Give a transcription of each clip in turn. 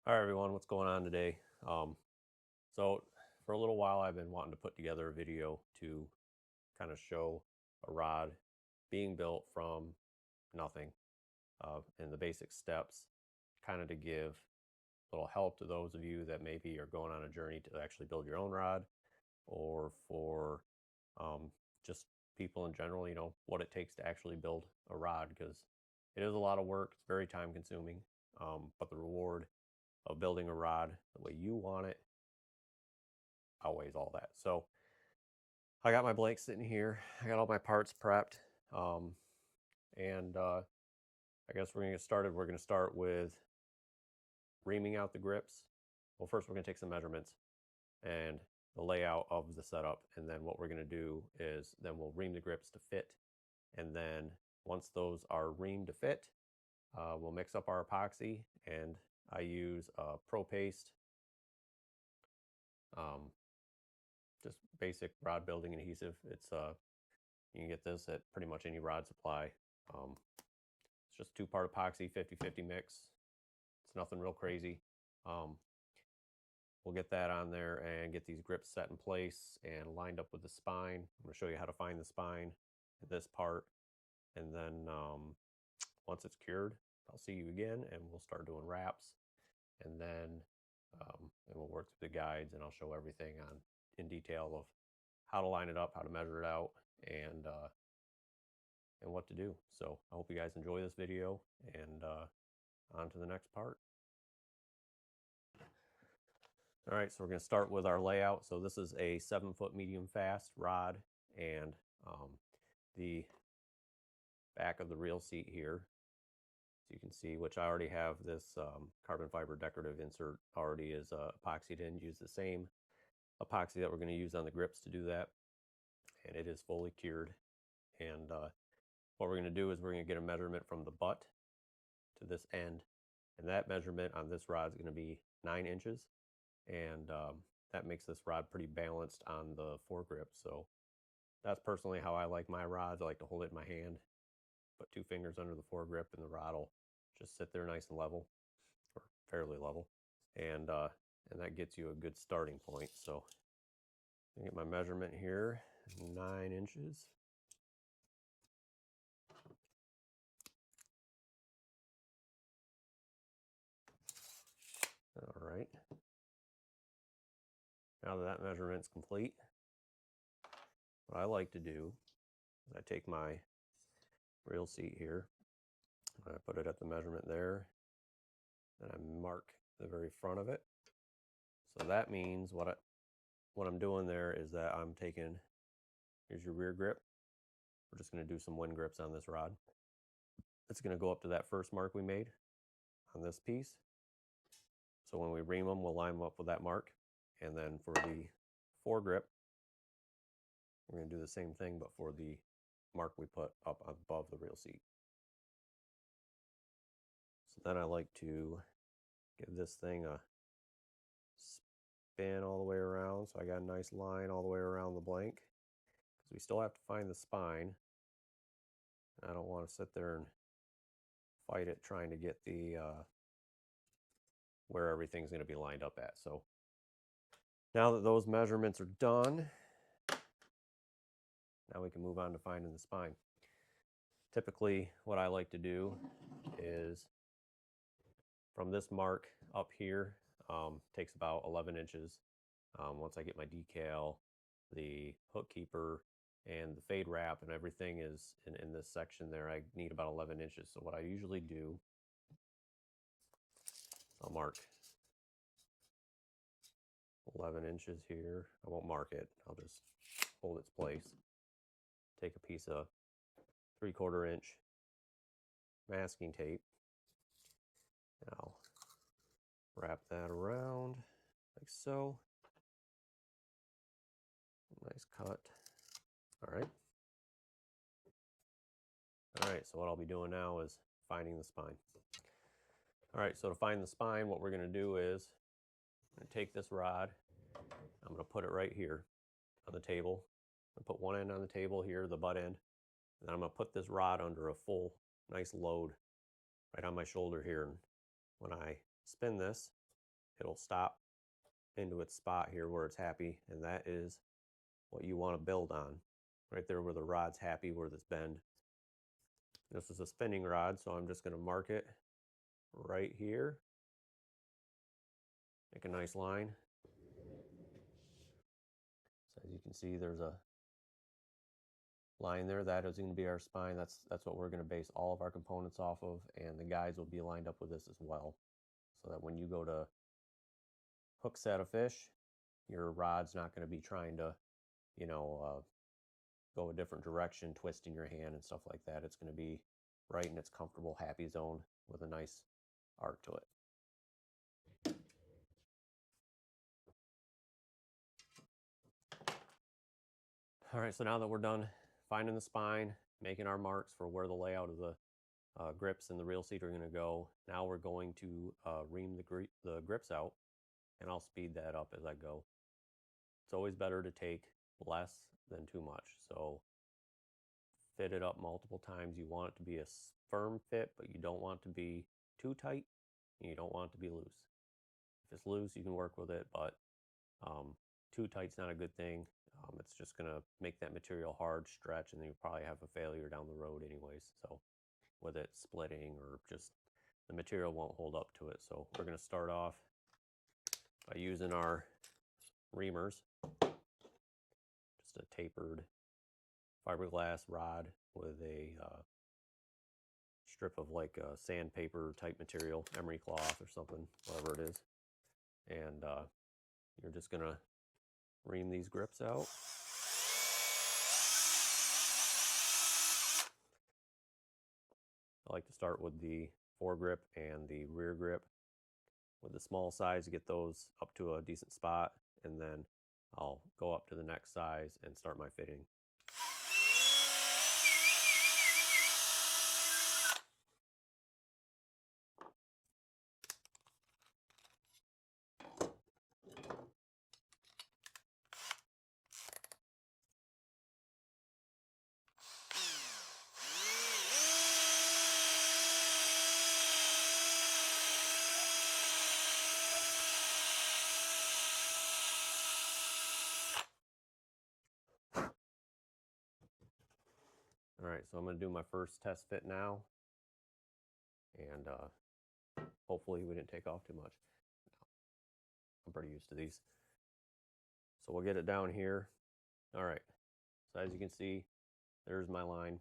All right, everyone, what's going on today? So for a little while, I've been wanting to put together a video to kind of show a rod being built from nothing and the basic steps, kind of to give a little help to those of you that maybe are going on a journey to actually build your own rod, or for just people in general, what it takes to actually build a rod, because it is a lot of work. It's very time consuming, but the reward of building a rod the way you want it outweighs all that. So I got my blank sitting here. I got all my parts prepped. And I guess we're going to get started. We're going to start with reaming out the grips. Well, first we're going to take some measurements and the layout of the setup. And then what we're going to do is then we'll ream the grips to fit. And then once those are reamed to fit, we'll mix up our epoxy, and I use Pro Paste, just basic rod building adhesive. It's you can get this at pretty much any rod supply. It's just 2-part epoxy, 50-50 mix. It's nothing real crazy. We'll get that on there and get these grips set in place and lined up with the spine. I'm going to show you how to find the spine in this part. And then once it's cured, I'll see you again and we'll start doing wraps. And then we'll work through the guides, and I'll show everything in detail of how to line it up, how to measure it out, and what to do. So I hope you guys enjoy this video, and on to the next part. All right, so we're going to start with our layout. So this is a 7-foot medium fast rod, and the back of the reel seat here, so you can see, which I already have this carbon fiber decorative insert already is epoxied in. Use the same epoxy that we're going to use on the grips to do that, and it is fully cured. And what we're going to do is we're going to get a measurement from the butt to this end, and that measurement on this rod is going to be 9 inches, and that makes this rod pretty balanced on the foregrip. So that's personally how I like my rods. I like to hold it in my hand, put 2 fingers under the foregrip, and the rod will just sit there nice and level, or fairly level, and that gets you a good starting point. So I get my measurement here, 9 inches. All right. Now that measurement's complete, what I like to do is I take my reel seat here, and I put it at the measurement there, and I mark the very front of it. So that means what I'm doing there is that I'm taking, here's your rear grip. We're just going to do some wind grips on this rod. It's going to go up to that first mark we made on this piece. So when we ream them, we'll line them up with that mark. And then for the foregrip, we're going to do the same thing, but for the mark we put up above the reel seat. So then I like to give this thing a spin all the way around. So I got a nice line all the way around the blank, because we still have to find the spine. I don't want to sit there and fight it trying to get the where everything's going to be lined up at. So now that those measurements are done, now we can move on to finding the spine. Typically, what I like to do is from this mark up here, takes about 11 inches. Once I get my decal, the hook keeper, and the fade wrap and everything is in this section there, I need about 11 inches. So what I usually do, I'll mark 11 inches here. I won't mark it. I'll just hold its place. Take a piece of 3/4 inch masking tape. And I'll wrap that around like so. Nice cut. All right. All right, so what I'll be doing now is finding the spine. All right, so to find the spine, what we're going to do is I'm going to take this rod. I'm going to put it right here on the table. I'm going to put one end on the table here, the butt end. And then I'm going to put this rod under a full, nice load right on my shoulder here. And when I spin this, it'll stop into its spot here where it's happy, and that is what you want to build on. Right there where the rod's happy, where this bend. This is a spinning rod, so I'm just going to mark it right here. Make a nice line. So as you can see, there's a line there. That is going to be our spine. That's what we're going to base all of our components off of, and the guides will be lined up with this as well, so that when you go to hook set a fish, your rod's not going to be trying to, you know, go a different direction, twisting your hand and stuff like that. It's going to be right in its comfortable, happy zone with a nice arc to it. All right, so now that we're done finding the spine, making our marks for where the layout of the grips and the reel seat are going to go, now we're going to ream the grips out, and I'll speed that up as I go. It's always better to take less than too much. So fit it up multiple times. You want it to be a firm fit, but you don't want it to be too tight, and you don't want it to be loose. If it's loose, you can work with it, but too tight's not a good thing. It's just going to make that material hard, stretch, and then you probably have a failure down the road anyways. So with it splitting, or just the material won't hold up to it. So we're going to start off by using our reamers, just a tapered fiberglass rod with a strip of like a sandpaper type material, emery cloth or something, whatever it is. And you're just going to ream these grips out. I like to start with the foregrip and the rear grip with the small size to get those up to a decent spot, and then I'll go up to the next size and start my fitting. All right, so I'm going to do my first test fit now, and hopefully we didn't take off too much. I'm pretty used to these. So we'll get it down here. All right, so as you can see, there's my line,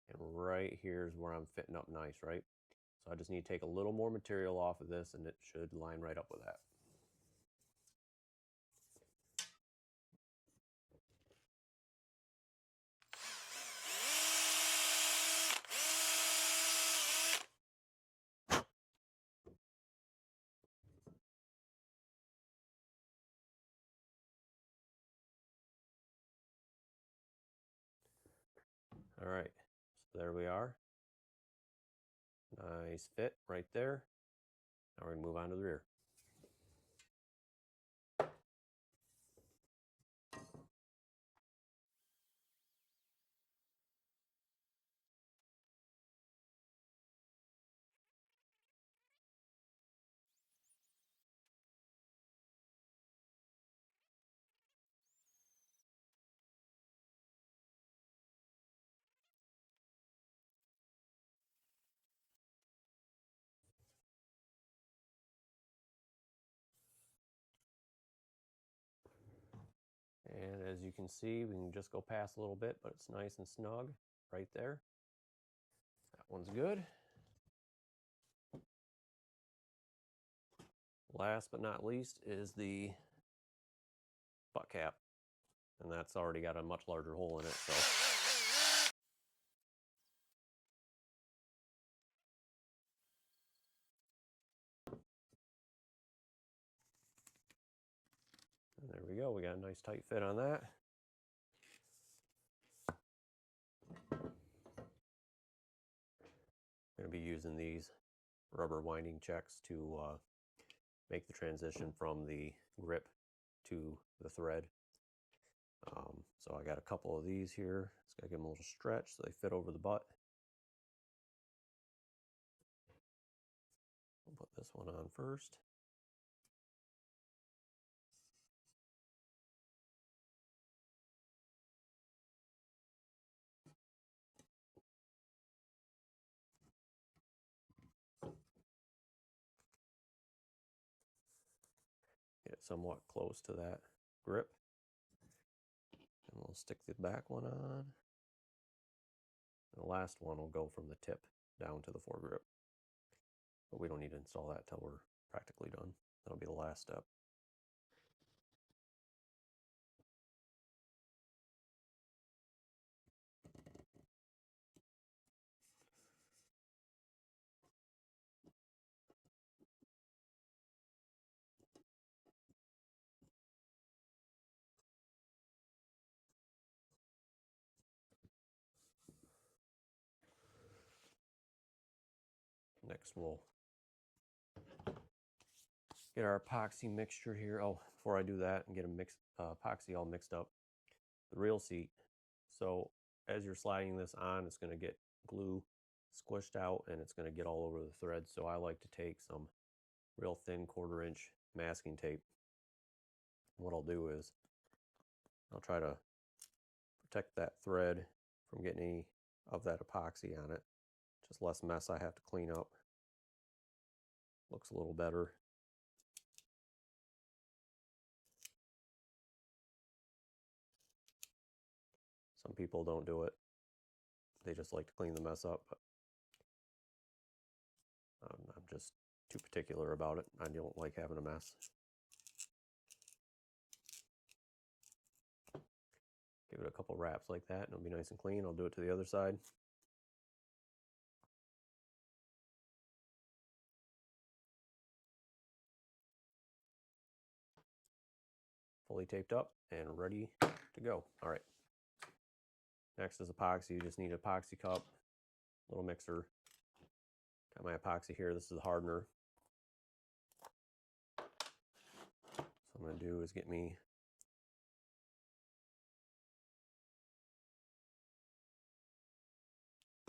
and right here is where I'm fitting up nice, right? So I just need to take a little more material off of this, and it should line right up with that. All right, so there we are. Nice fit right there. Now we're going to move on to the rear. And as you can see, we can just go past a little bit, but it's nice and snug right there. That one's good. Last but not least is the butt cap, and that's already got a much larger hole in it. So and there we go. We got a nice tight fit on that. I'm going to be using these rubber winding checks to make the transition from the grip to the thread. So I got a couple of these here. Just got to give them a little stretch so they fit over the butt. I'll put this one on first. somewhat close to that grip. And we'll stick the back one on. And the last one will go from the tip down to the foregrip. But we don't need to install that till we're practically done. That'll be the last step. Next we'll get our epoxy mixture here. Oh, before I do that and get a epoxy all mixed up, the reel seat. So as you're sliding this on, it's going to get glue squished out and it's going to get all over the thread. So I like to take some real thin 1/4 inch masking tape. What I'll do is I'll try to protect that thread from getting any of that epoxy on it. Just less mess I have to clean up. Looks a little better. Some people don't do it. They just like to clean the mess up, but I'm just too particular about it. I don't like having a mess. Give it a couple wraps like that and it'll be nice and clean. I'll do it to the other side. Fully taped up and ready to go. All right. Next is epoxy. You just need an epoxy cup, little mixer. Got my epoxy here. This is the hardener. So what I'm going to do is get me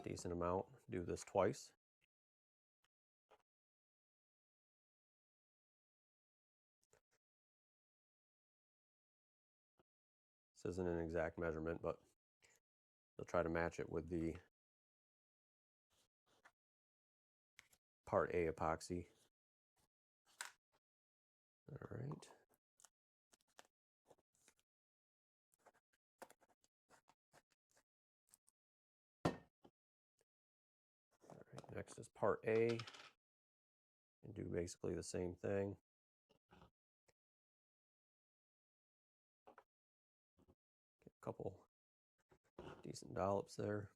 a decent amount. Do this twice. This isn't an exact measurement, but you'll try to match it with the Part A epoxy. All right. All right, next is Part A. And do basically the same thing. Get a couple decent dollops there.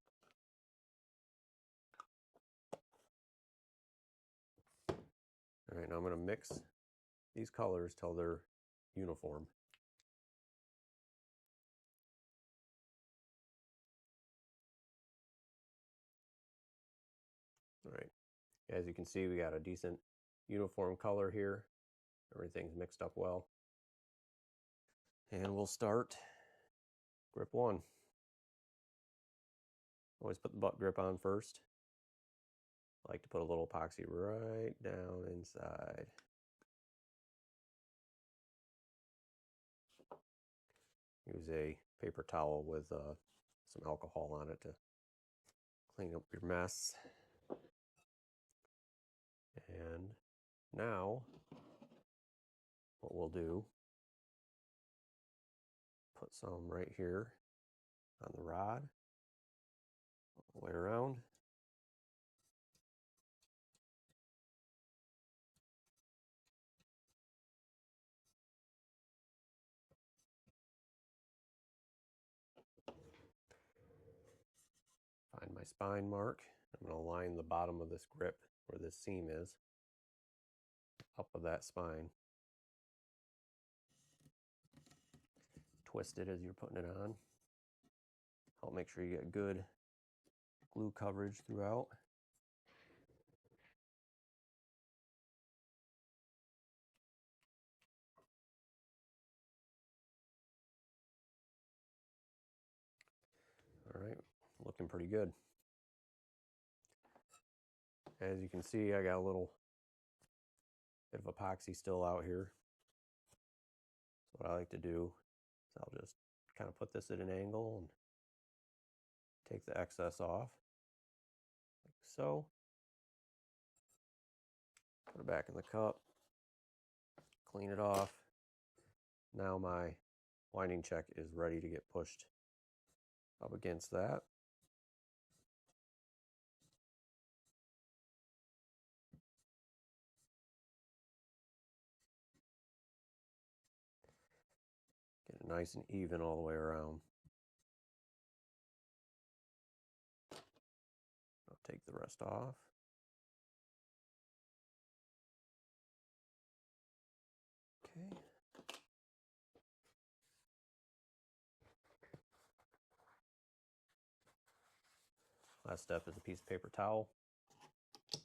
All right, now I'm going to mix these colors till they're uniform. All right, as you can see, we got a decent uniform color here. Everything's mixed up well. And we'll start grip 1. Always put the butt grip on first. I like to put a little epoxy right down inside. Use a paper towel with some alcohol on it to clean up your mess. And now what we'll do, put some right here on the rod, all the way around. Find my spine mark. I'm going to line the bottom of this grip where this seam is up of that spine. Twist it as you're putting it on. Help make sure you get good glue coverage throughout. All right, looking pretty good. As you can see, I got a little bit of epoxy still out here. So what I like to do is I'll just kind of put this at an angle and take the excess off, like so. Put it back in the cup, clean it off, Now my winding check is ready to get pushed up against that. Get it nice and even all the way around. I'll take the rest off. Okay. Last step is a piece of paper towel. A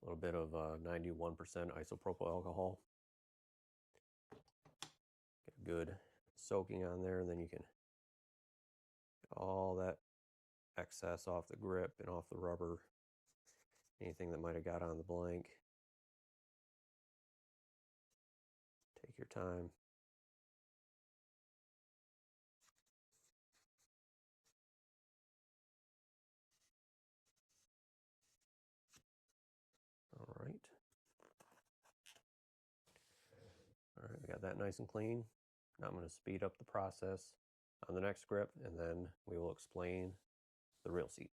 little bit of 91% isopropyl alcohol. Get a good soaking on there, and then you can get all that excess off the grip and off the rubber, anything that might have got on the blank. Take your time. All right. All right, we got that nice and clean. Now I'm going to speed up the process on the next grip, and then we will explain the reel seat.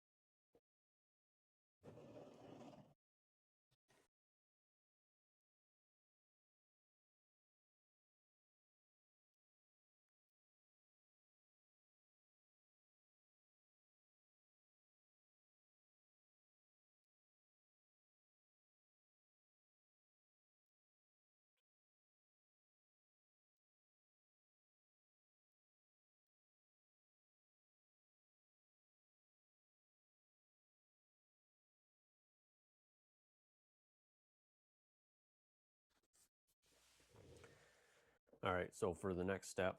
All right, so for the next step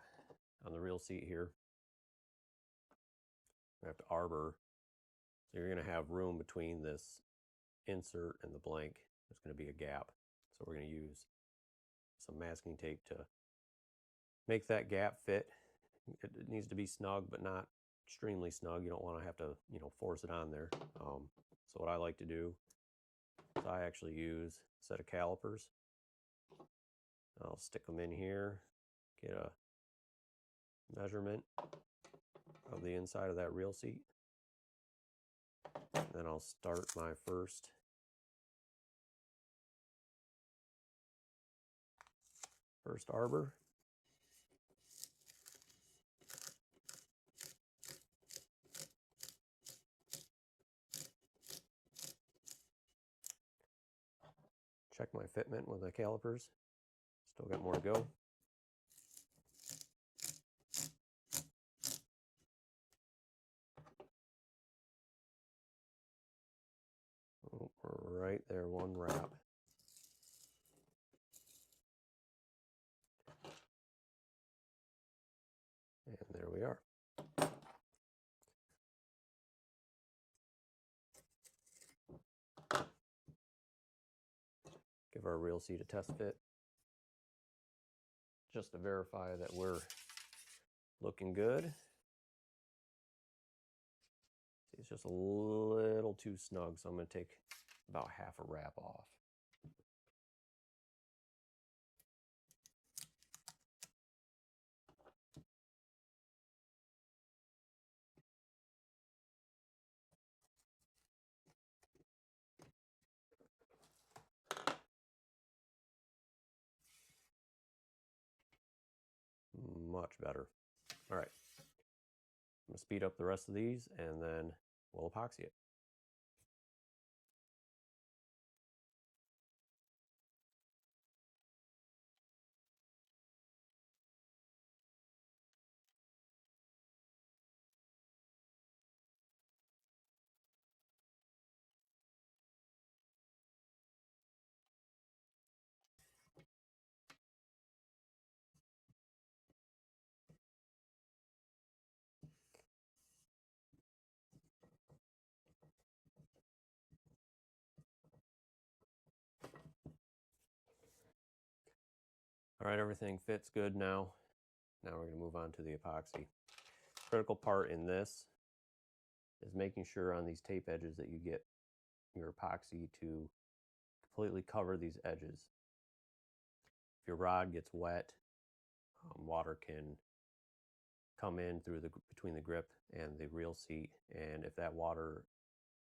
on the reel seat here, we have to arbor. So you're going to have room between this insert and the blank. There's going to be a gap. So we're going to use some masking tape to make that gap fit. It needs to be snug, but not extremely snug. You don't want to have to, force it on there. So what I like to do is I actually use a set of calipers. I'll stick them in here, get a measurement of the inside of that reel seat. And then I'll start my first arbor. Check my fitment with the calipers. Still got more to go. Oh, we're right there, one wrap. And there we are. Give our reel seat a test fit, just to verify that we're looking good. See, it's just a little too snug, so I'm going to take about half a wrap off. Much better. All right. I'm going to speed up the rest of these, and then we'll epoxy it. All right, everything fits good now. Now we're going to move on to the epoxy. Critical part in this is making sure on these tape edges that you get your epoxy to completely cover these edges. If your rod gets wet, water can come in through between the grip and the reel seat, and if that water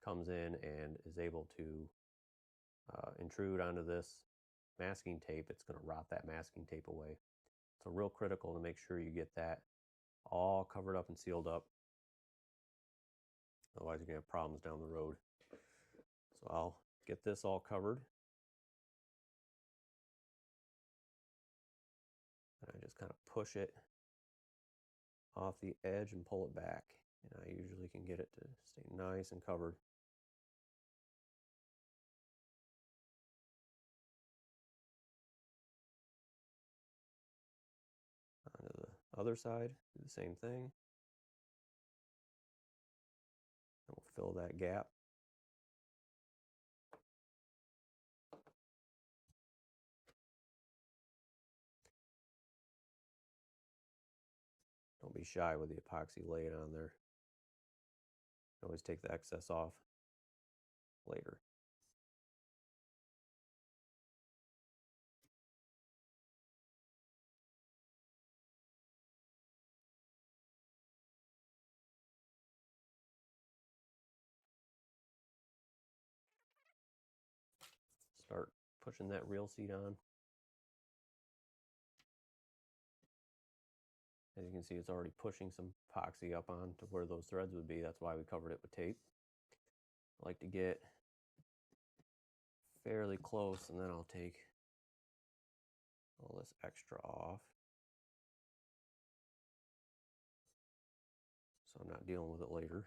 comes in and is able to intrude onto this masking tape, it's going to rot that masking tape away. So real critical to make sure you get that all covered up and sealed up. Otherwise you're going to have problems down the road. So I'll get this all covered. And I just kind of push it off the edge and pull it back. And I usually can get it to stay nice and covered. Onto the other side, do the same thing. And we'll fill that gap. Don't be shy with the epoxy, lay it on there. Always take the excess off later. Start pushing that reel seat on. As you can see, it's already pushing some epoxy up on to where those threads would be. That's why we covered it with tape. I like to get fairly close, and then I'll take all this extra off, so I'm not dealing with it later.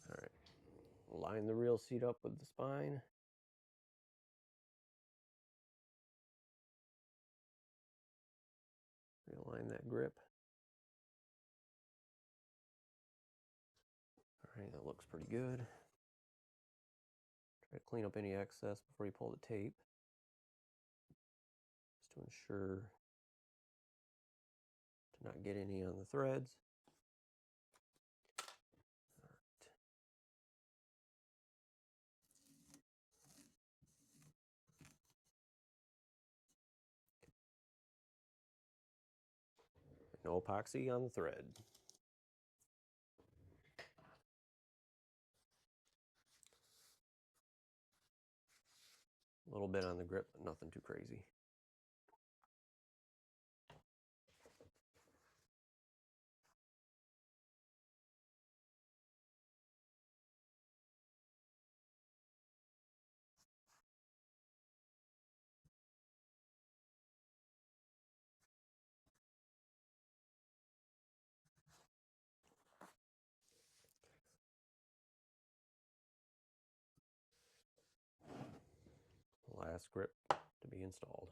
All right, line the reel seat up with the spine. Realign that grip. All right, that looks pretty good. Try to clean up any excess before you pull the tape, just to ensure to not get any on the threads. No epoxy on the thread. A little bit on the grip, but nothing too crazy. Last grip to be installed.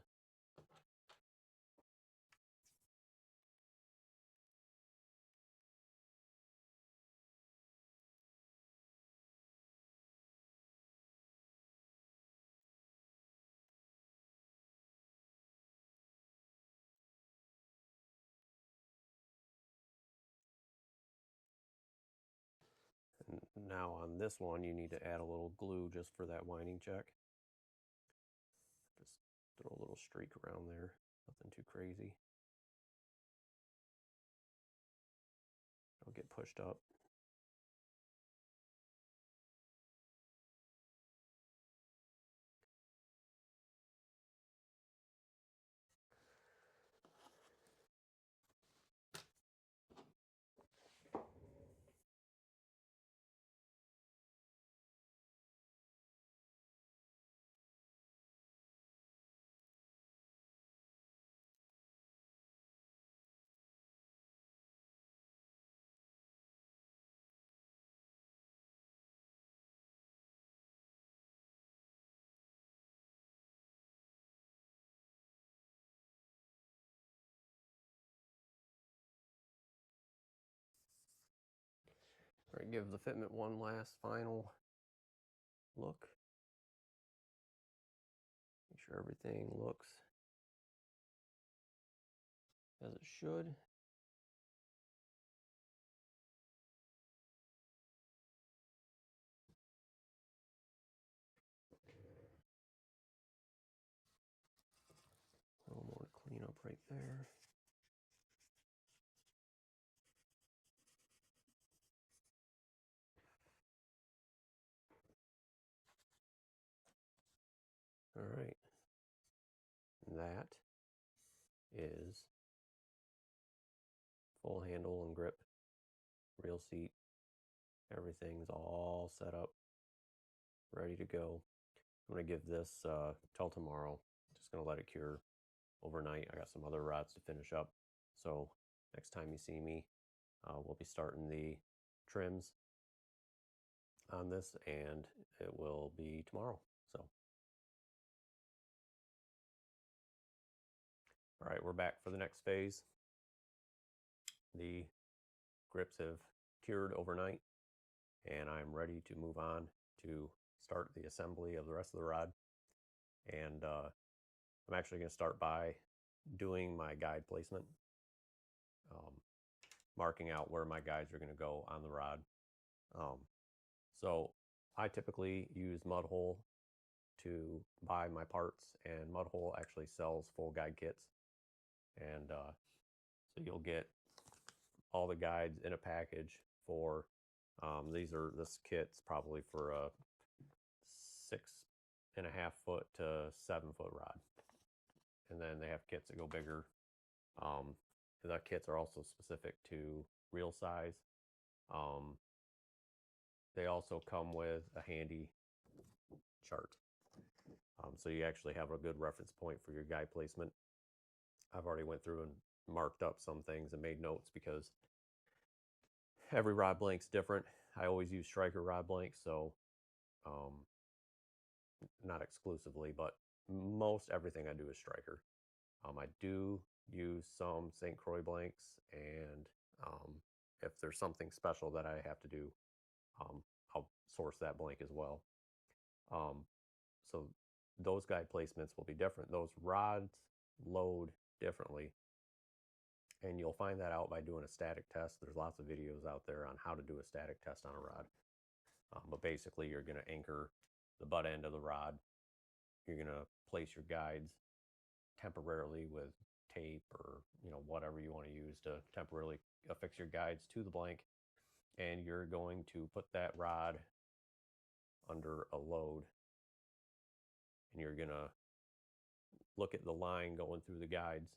And now on this one, you need to add a little glue just for that winding check. Just throw a little streak around there, nothing too crazy. It'll get pushed up. All right, give the fitment one last final look. Make sure everything looks as it should. A little more cleanup right there. All right. That is full handle and grip, reel seat. Everything's all set up, ready to go. I'm going to give this till tomorrow. Just going to let it cure overnight. I got some other rods to finish up. So next time you see me, we'll be starting the trims on this, and it will be tomorrow. So, all right, we're back for the next phase. The grips have cured overnight, and I'm ready to move on to start the assembly of the rest of the rod. And I'm actually going to start by doing my guide placement, marking out where my guides are going to go on the rod. So I typically use Mudhole to buy my parts, and Mudhole actually sells full guide kits. And so you'll get all the guides in a package for, this kit's probably for a 6.5 foot to 7 foot rod. And then they have kits that go bigger. The kits are also specific to reel size. They also come with a handy chart. So you actually have a good reference point for your guide placement. I've already went through and marked up some things and made notes because every rod blank's different. I always use Striker rod blanks, so not exclusively, but most everything I do is Striker. I do use some St. Croix blanks, and if there's something special that I have to do, I'll source that blank as well. So those guide placements will be different. Those rods load differently, and you'll find that out by doing a static test. There's lots of videos out there on how to do a static test on a rod. But basically, you're going to anchor the butt end of the rod. You're going to place your guides temporarily with tape or whatever you want to use to temporarily affix your guides to the blank, and you're going to put that rod under a load, and you're going to look at the line going through the guides,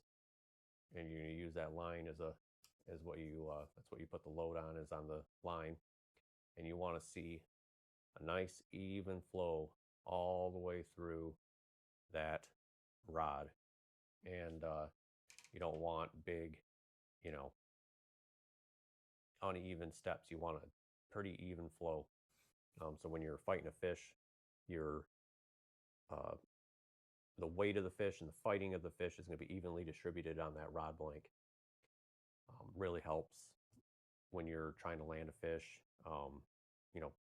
and you're going to use that line as what you that's what you put the load on, is on the line. And you want to see a nice even flow all the way through that rod, and you don't want big uneven steps. You want a pretty even flow. So when you're fighting a fish, the weight of the fish and the fighting of the fish is going to be evenly distributed on that rod blank. Really helps when you're trying to land a fish.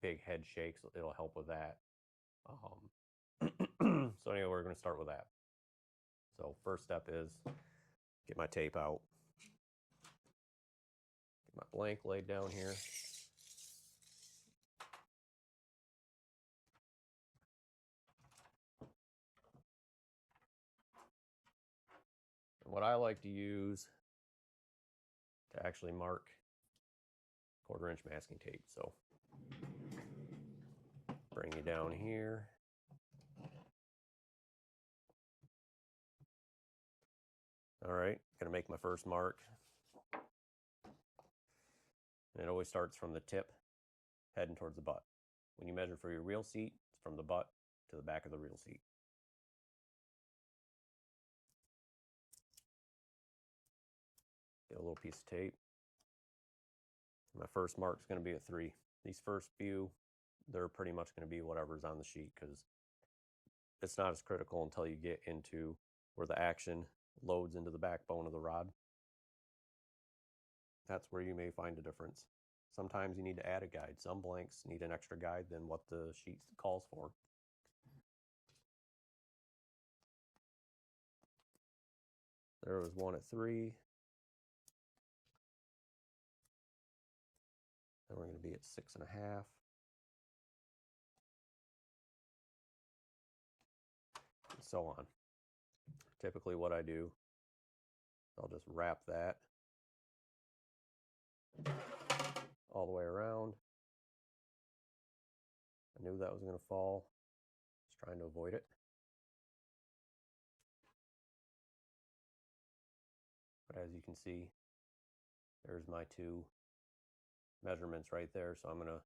Big head shakes, it'll help with that. So anyway, we're going to start with that. So first step is get my tape out, get my blank laid down here. And what I like to use to actually mark 1/4 inch masking tape. So bring you down here. All right, gonna make my first mark. And it always starts from the tip, heading towards the butt. When you measure for your reel seat, it's from the butt to the back of the reel seat. Get a little piece of tape. My first mark is going to be a 3. These first few, they're pretty much going to be whatever's on the sheet, because it's not as critical until you get into where the action loads into the backbone of the rod. That's where you may find a difference. Sometimes you need to add a guide. Some blanks need an extra guide than what the sheet calls for. There was one at 3. Then we're going to be at 6.5. And so on. Typically what I do, I'll just wrap that all the way around. I knew that was going to fall. Just trying to avoid it. But as you can see, there's my 2 measurements right there. So I'm going to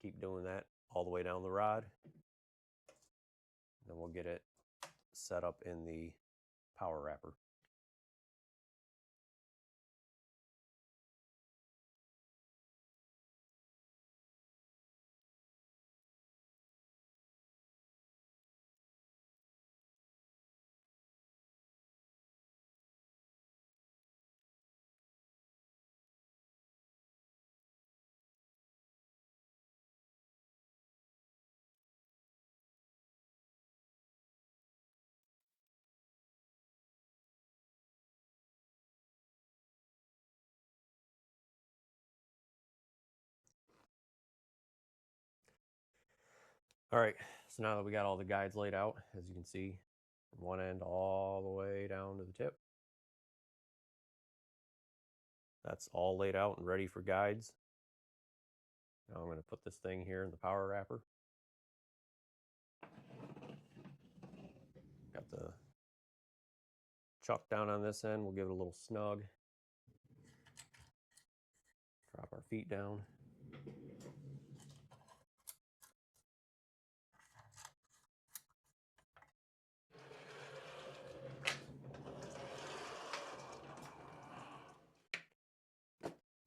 keep doing that all the way down the rod. Then we'll get it set up in the power wrapper. All right, so now that we got all the guides laid out, as you can see, from one end all the way down to the tip. That's all laid out and ready for guides. Now I'm going to put this thing here in the power wrapper. Got the chuck down on this end. We'll give it a little snug. Drop our feet down.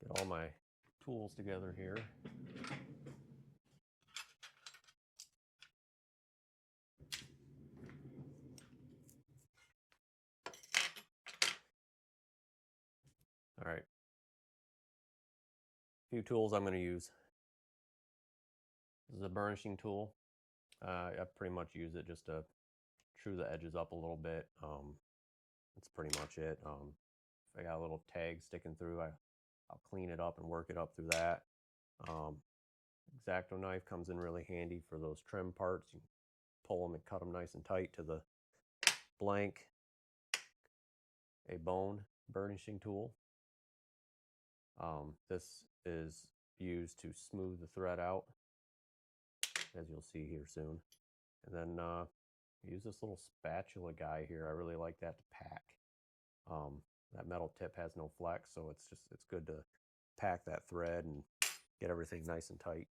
Get all my tools together here. All right. A few tools I'm going to use. This is a burnishing tool. I pretty much use it just to true the edges up a little bit. That's pretty much it. If I got a little tag sticking through, I'll clean it up and work it up through that. X-Acto knife comes in really handy for those trim parts. You pull them and cut them nice and tight to the blank. A bone burnishing tool. This is used to smooth the thread out, as you'll see here soon. And then use this little spatula guy here. I really like that to pack. That metal tip has no flex, so it's good to pack that thread and get everything nice and tight.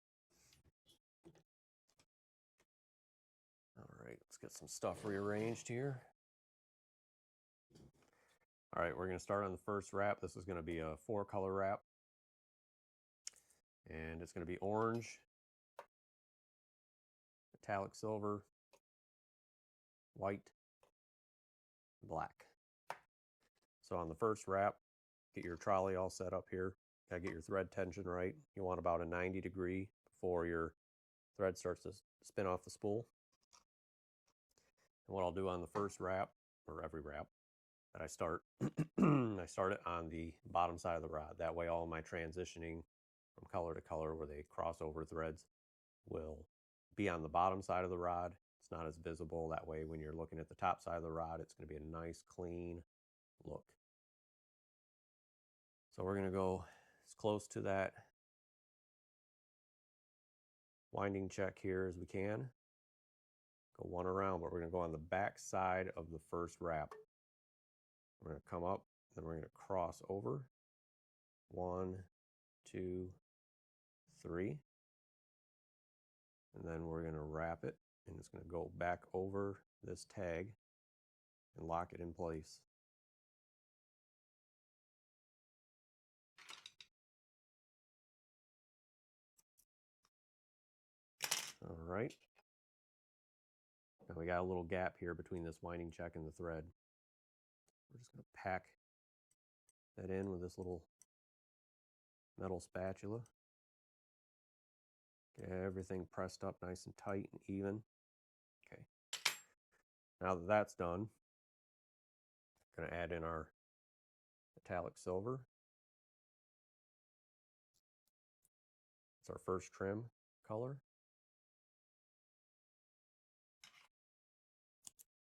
All right, let's get some stuff rearranged here. All right, we're going to start on the first wrap. This is going to be a 4-color wrap. And it's going to be orange, metallic silver, white, black. So on the first wrap, get your trolley all set up here. Gotta get your thread tension right. You want about a 90 degree before your thread starts to spin off the spool. And what I'll do on the first wrap, or every wrap that I start, I start it on the bottom side of the rod. That way all my transitioning from color to color where they cross over threads will be on the bottom side of the rod. It's not as visible. That way when you're looking at the top side of the rod, it's going to be a nice clean look. So we're going to go as close to that winding check here as we can. Go one around, but we're going to go on the back side of the first wrap. We're going to come up, then we're going to cross over. 1, 2, 3. And then we're going to wrap it, and it's going to go back over this tag and lock it in place. All right. Now we got a little gap here between this winding check and the thread. We're just going to pack that in with this little metal spatula. Get everything pressed up nice and tight and even. Okay. Now that that's done, I'm going to add in our metallic silver. It's our first trim color.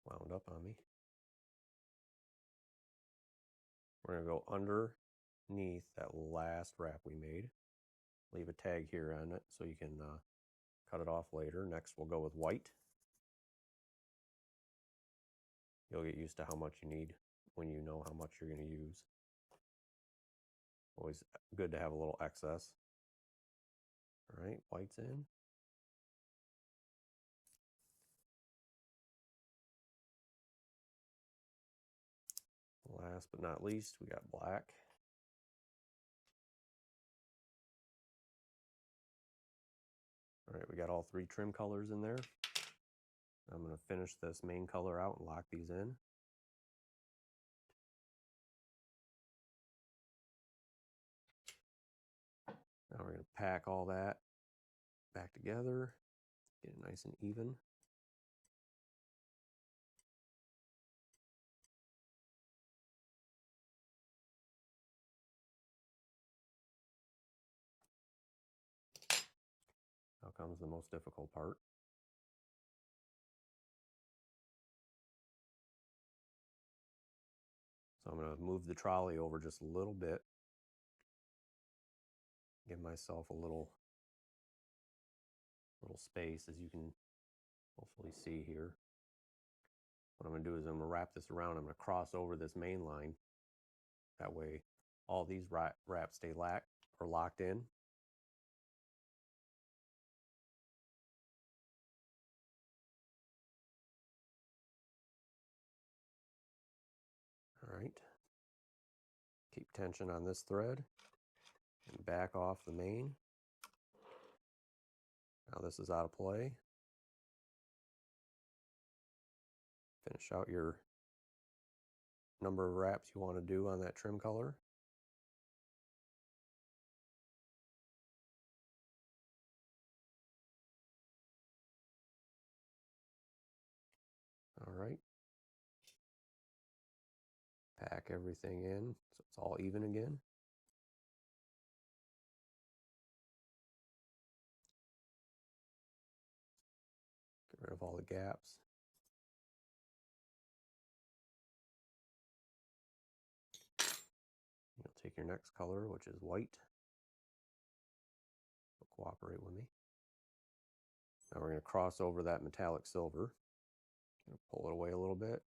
Wound up on me. We're going to go underneath that last wrap we made. Leave a tag here on it so you can cut it off later. Next we'll go with white. You'll get used to how much you need when you know how much you're going to use. Always good to have a little excess. All right, white's in. Last but not least, we got black. All right, we got all three trim colors in there. I'm going to finish this main color out and lock these in. Now we're going to pack all that back together, get it nice and even. Now comes the most difficult part. So I'm going to move the trolley over just a little bit. Give myself a little space, as you can hopefully see here. What I'm going to do is I'm going to wrap this around. I'm going to cross over this main line. That way all these wraps stay locked in. All right. Keep tension on this thread and back off the main. Now this is out of play. Finish out your number of wraps you want to do on that trim color. All right. Pack everything in so it's all even again. Get rid of all the gaps. You'll take your next color, which is white. So cooperate with me. Now we're going to cross over that metallic silver. Pull it away a little bit.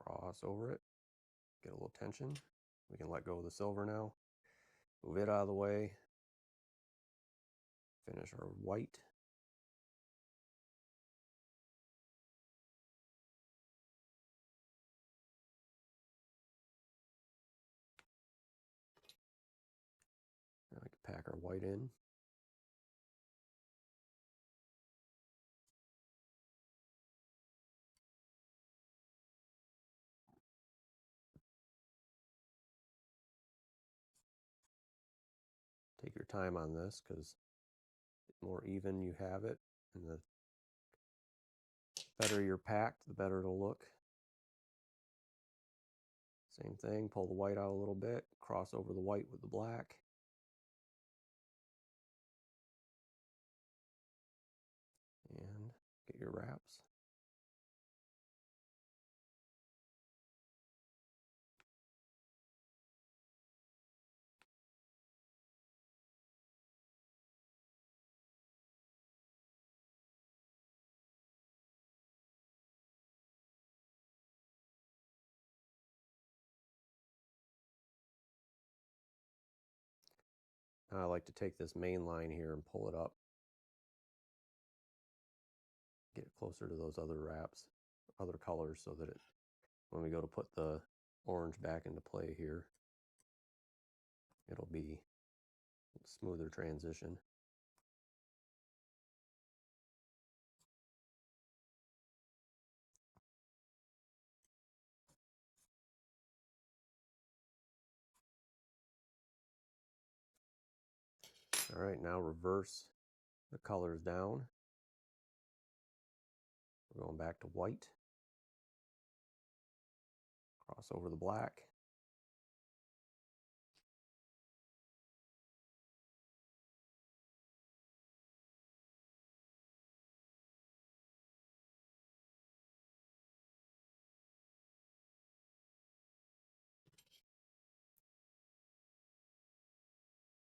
Cross over it. Get a little tension. We can let go of the silver now. Move it out of the way. Finish our white. Now we can pack our white in. Take your time on this, because the more even you have it and the better you're packed, the better it'll look. Same thing, pull the white out a little bit, cross over the white with the black. And get your wraps. Now I like to take this main line here and pull it up. Get it closer to those other wraps, other colors, so that when we go to put the orange back into play here, it'll be a smoother transition. All right, now reverse the colors down. We're going back to white. Cross over the black.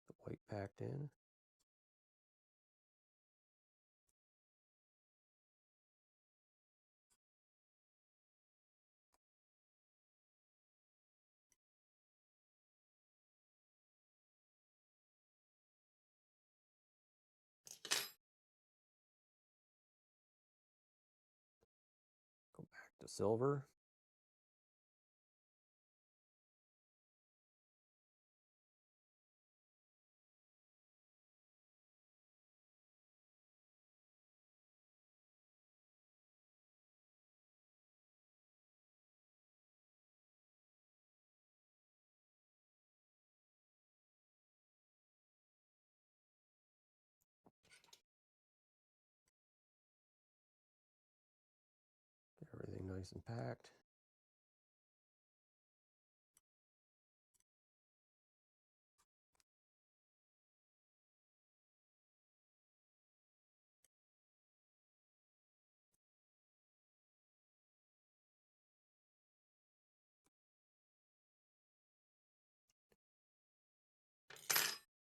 The white packed in. Go back to silver. Get everything nice and packed.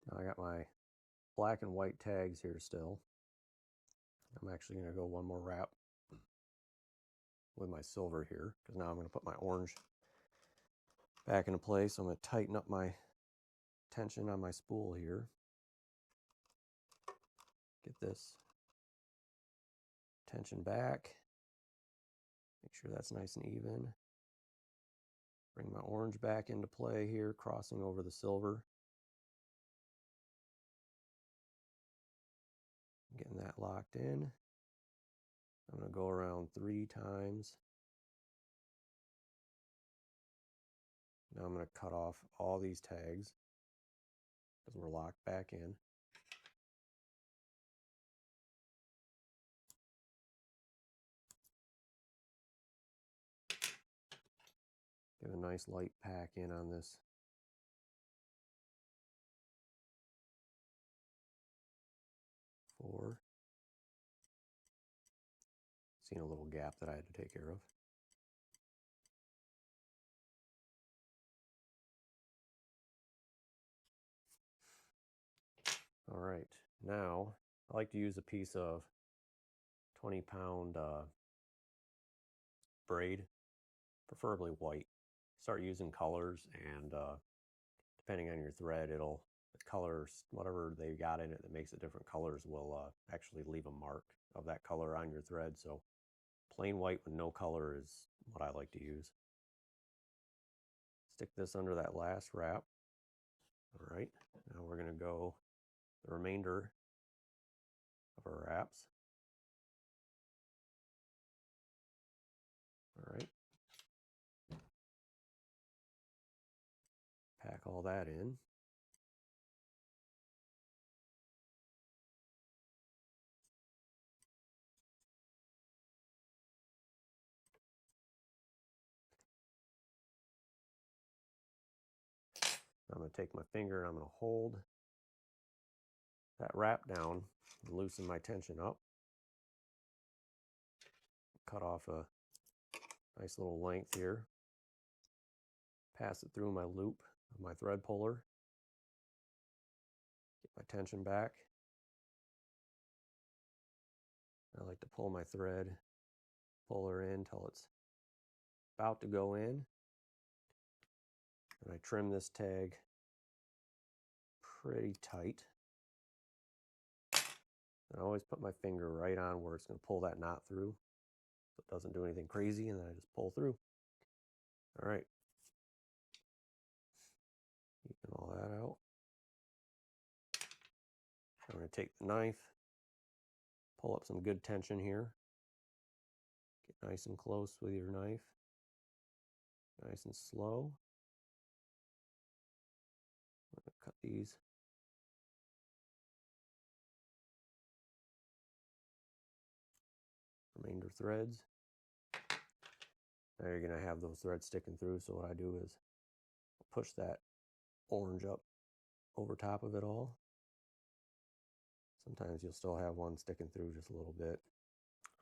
Now I got my black and white tags here still. I'm actually going to go one more wrap with my silver here, because now I'm going to put my orange back into place. So I'm going to tighten up my tension on my spool here. Get this tension back. Make sure that's nice and even. Bring my orange back into play here, crossing over the silver. Getting that locked in. I'm going to go around 3 times. Now I'm going to cut off all these tags because we're locked back in. Give a nice light pack in on this. Four. Seen a little gap that I had to take care of. All right, now I like to use a piece of 20-pound braid, preferably white. Start using colors, and depending on your thread, the colors, whatever they got in it that makes it different colors, will actually leave a mark of that color on your thread. So plain white with no color is what I like to use. Stick this under that last wrap. All right, now we're going to go the remainder of our wraps. All right. Pack all that in. I'm going to take my finger and I'm going to hold that wrap down and loosen my tension up. Cut off a nice little length here. Pass it through my loop of my thread puller. Get my tension back. I like to pull my thread puller in until it's about to go in. And I trim this tag pretty tight. And I always put my finger right on where it's going to pull that knot through, so it doesn't do anything crazy, and then I just pull through. All right. Keeping all that out. I'm going to take the knife, pull up some good tension here. Get nice and close with your knife. Nice and slow. I'm going to cut these remainder threads. Now you're going to have those threads sticking through, so what I do is push that orange up over top of it all. Sometimes you'll still have one sticking through just a little bit.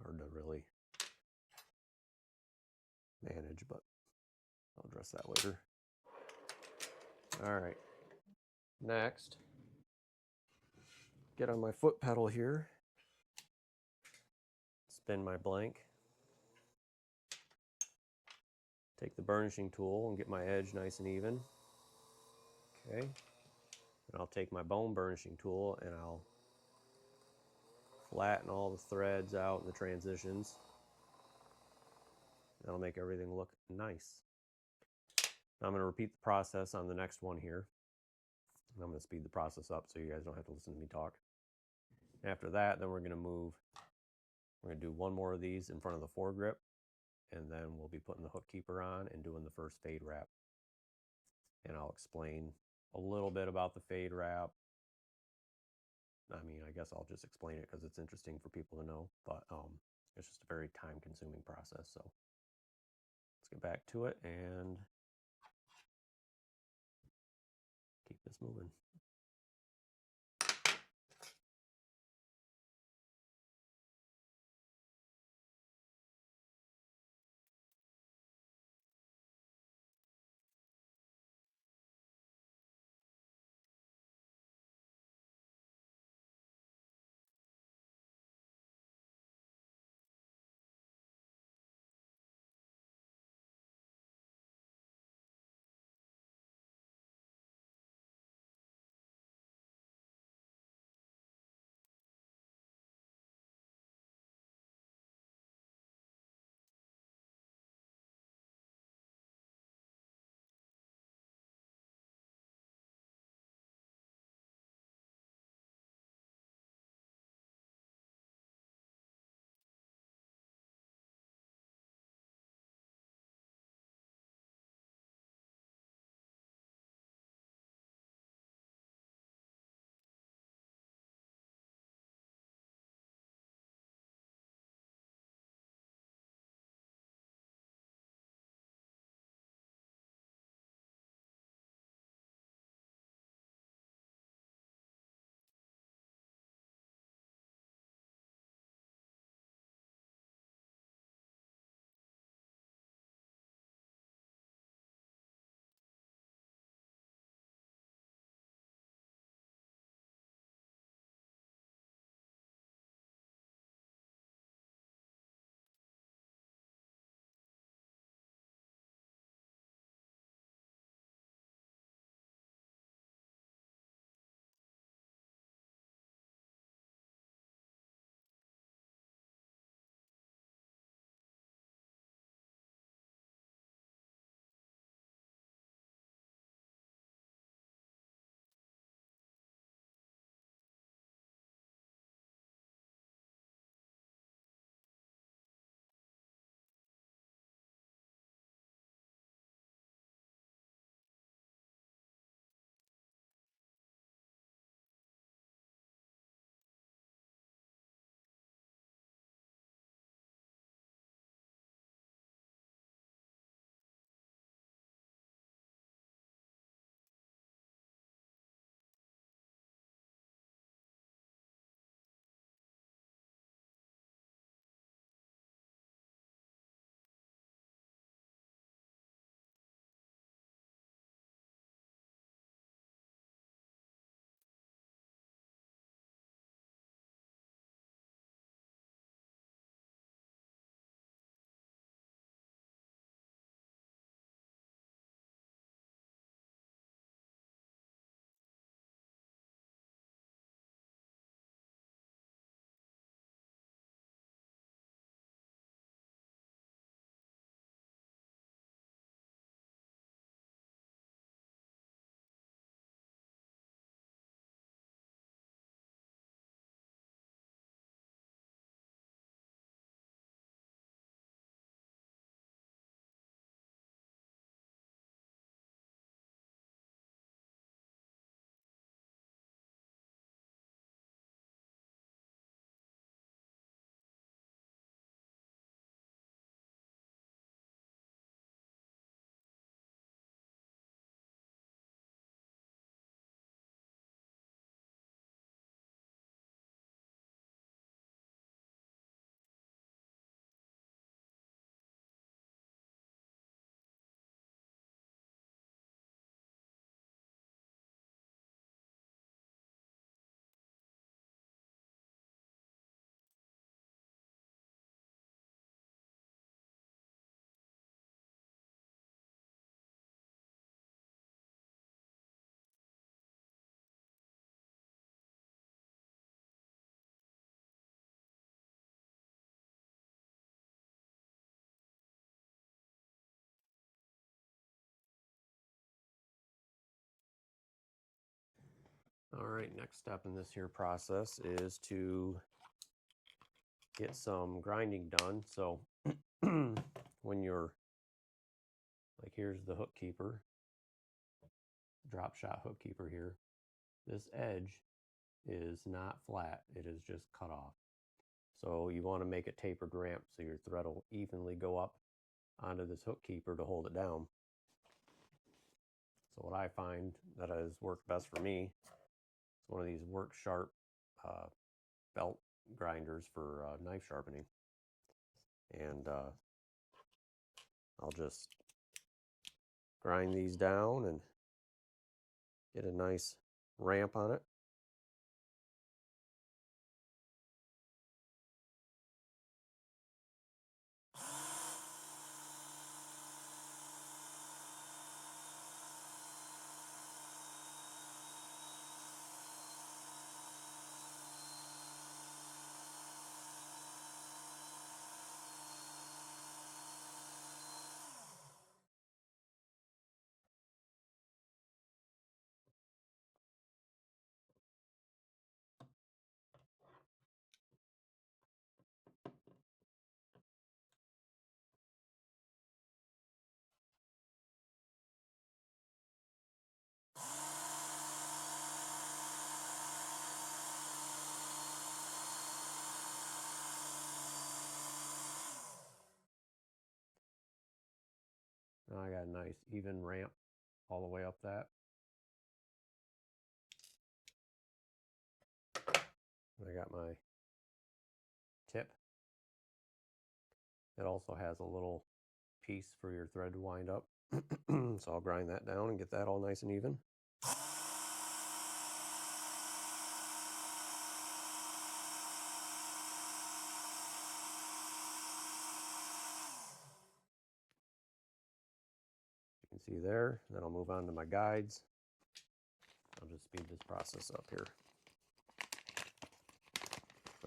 Hard to really manage, but I'll address that later. All right, next, get on my foot pedal here, spin my blank, take the burnishing tool and get my edge nice and even. Okay, and I'll take my bone burnishing tool and I'll flatten all the threads out in the transitions. That'll make everything look nice. Now I'm going to repeat the process on the next one here. I'm going to speed the process up so you guys don't have to listen to me talk. After that, then we're going to do one more of these in front of the foregrip, and then we'll be putting the hook keeper on and doing the first fade wrap. And I'll explain a little bit about the fade wrap. I mean, I guess I'll just explain it because it's interesting for people to know, but it's just a very time-consuming process. So let's get back to it and keep this moving. All right, next step in this here process is to get some grinding done. So when you're, like, here's the hook keeper, drop shot hook keeper here. This edge is not flat, it is just cut off. So you want to make a tapered ramp so your thread will evenly go up onto this hook keeper to hold it down. So what I find that has worked best for me is one of these Work Sharp belt grinders for knife sharpening. And I'll just grind these down and get a nice ramp on it. Now I got a nice even ramp all the way up that. I got my tip. It also has a little piece for your thread to wind up. So I'll grind that down and get that all nice and even. You can see there. Then I'll move on to my guides. I'll just speed this process up here.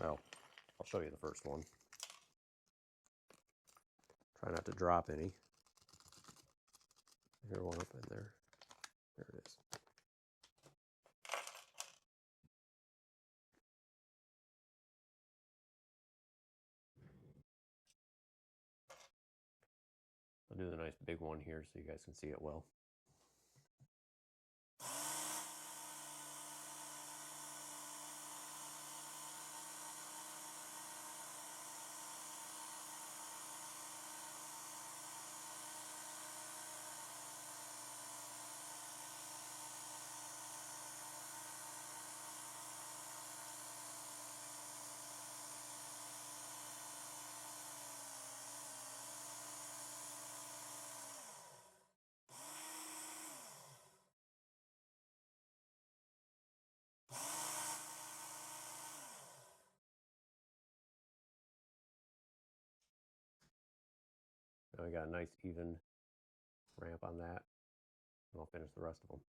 Well, I'll show you the first one. Try not to drop any. Here, one up in there. There it is. I'll do the nice big one here so you guys can see it well. Now I got a nice even ramp on that, and I'll finish the rest of them.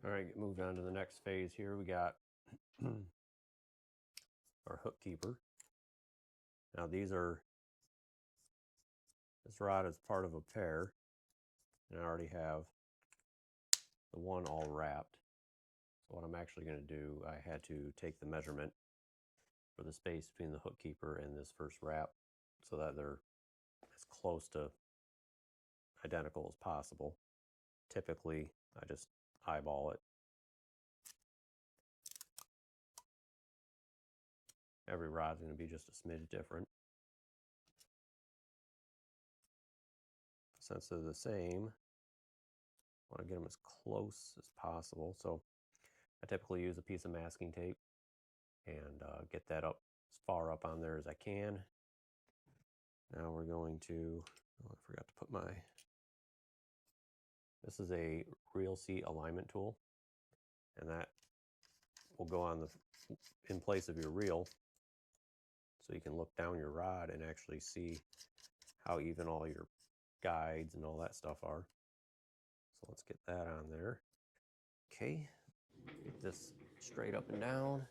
All right, moved on to the next phase here. We got our hook keeper. Now this rod is part of a pair, and I already have the one all wrapped. So what I'm actually going to do, I had to take the measurement for the space between the hook keeper and this first wrap so that they're as close to identical as possible. Typically, I just eyeball it. Every rod's going to be just a smidge different. Since they're the same, I want to get them as close as possible. So I typically use a piece of masking tape and get that up as far up on there as I can. Now we're going to, oh, I forgot to put my, this is a reel seat alignment tool, and that will go on in place of your reel. so you can look down your rod and actually see how even all your guides and all that stuff are. So let's get that on there. Okay, get this straight up and down.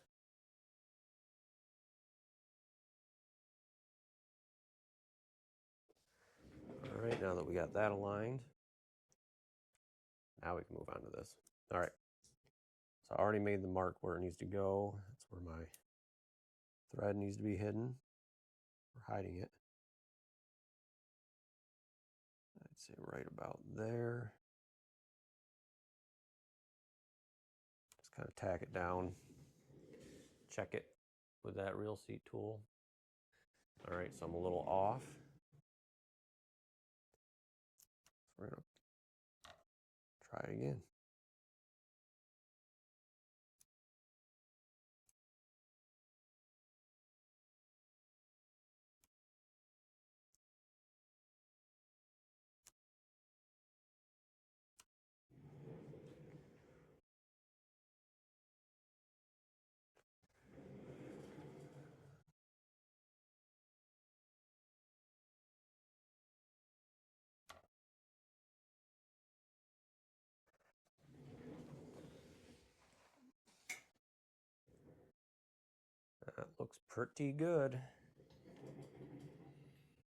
All right, now that we got that aligned, now we can move on to this. All right, so I already made the mark where it needs to go. That's where my thread needs to be hidden. We're hiding it. I'd say right about there. Just kind of tack it down. Check it with that reel seat tool. All right, so I'm a little off. So we're gonna try it again. That looks pretty good.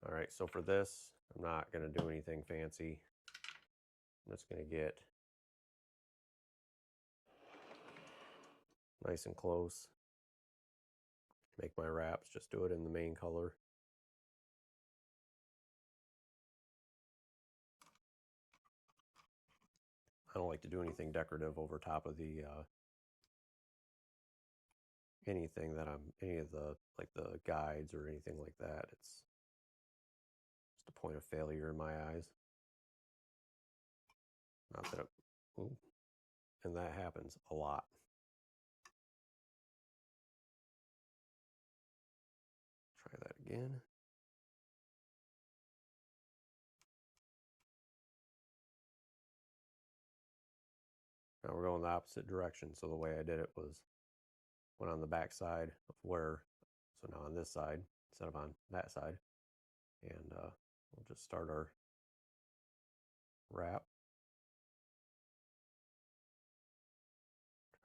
All right, so for this, I'm not gonna do anything fancy. I'm just gonna get nice and close. Make my wraps, just do it in the main color. I don't like to do anything decorative over top of the anything that any of the like the guides or anything like that. It's just a point of failure in my eyes. Not that ooh, and that happens a lot. Try that again. Now we're going the opposite direction. So the way I did it was went on the back side of where, so now on this side instead of on that side. And we'll just start our wrap.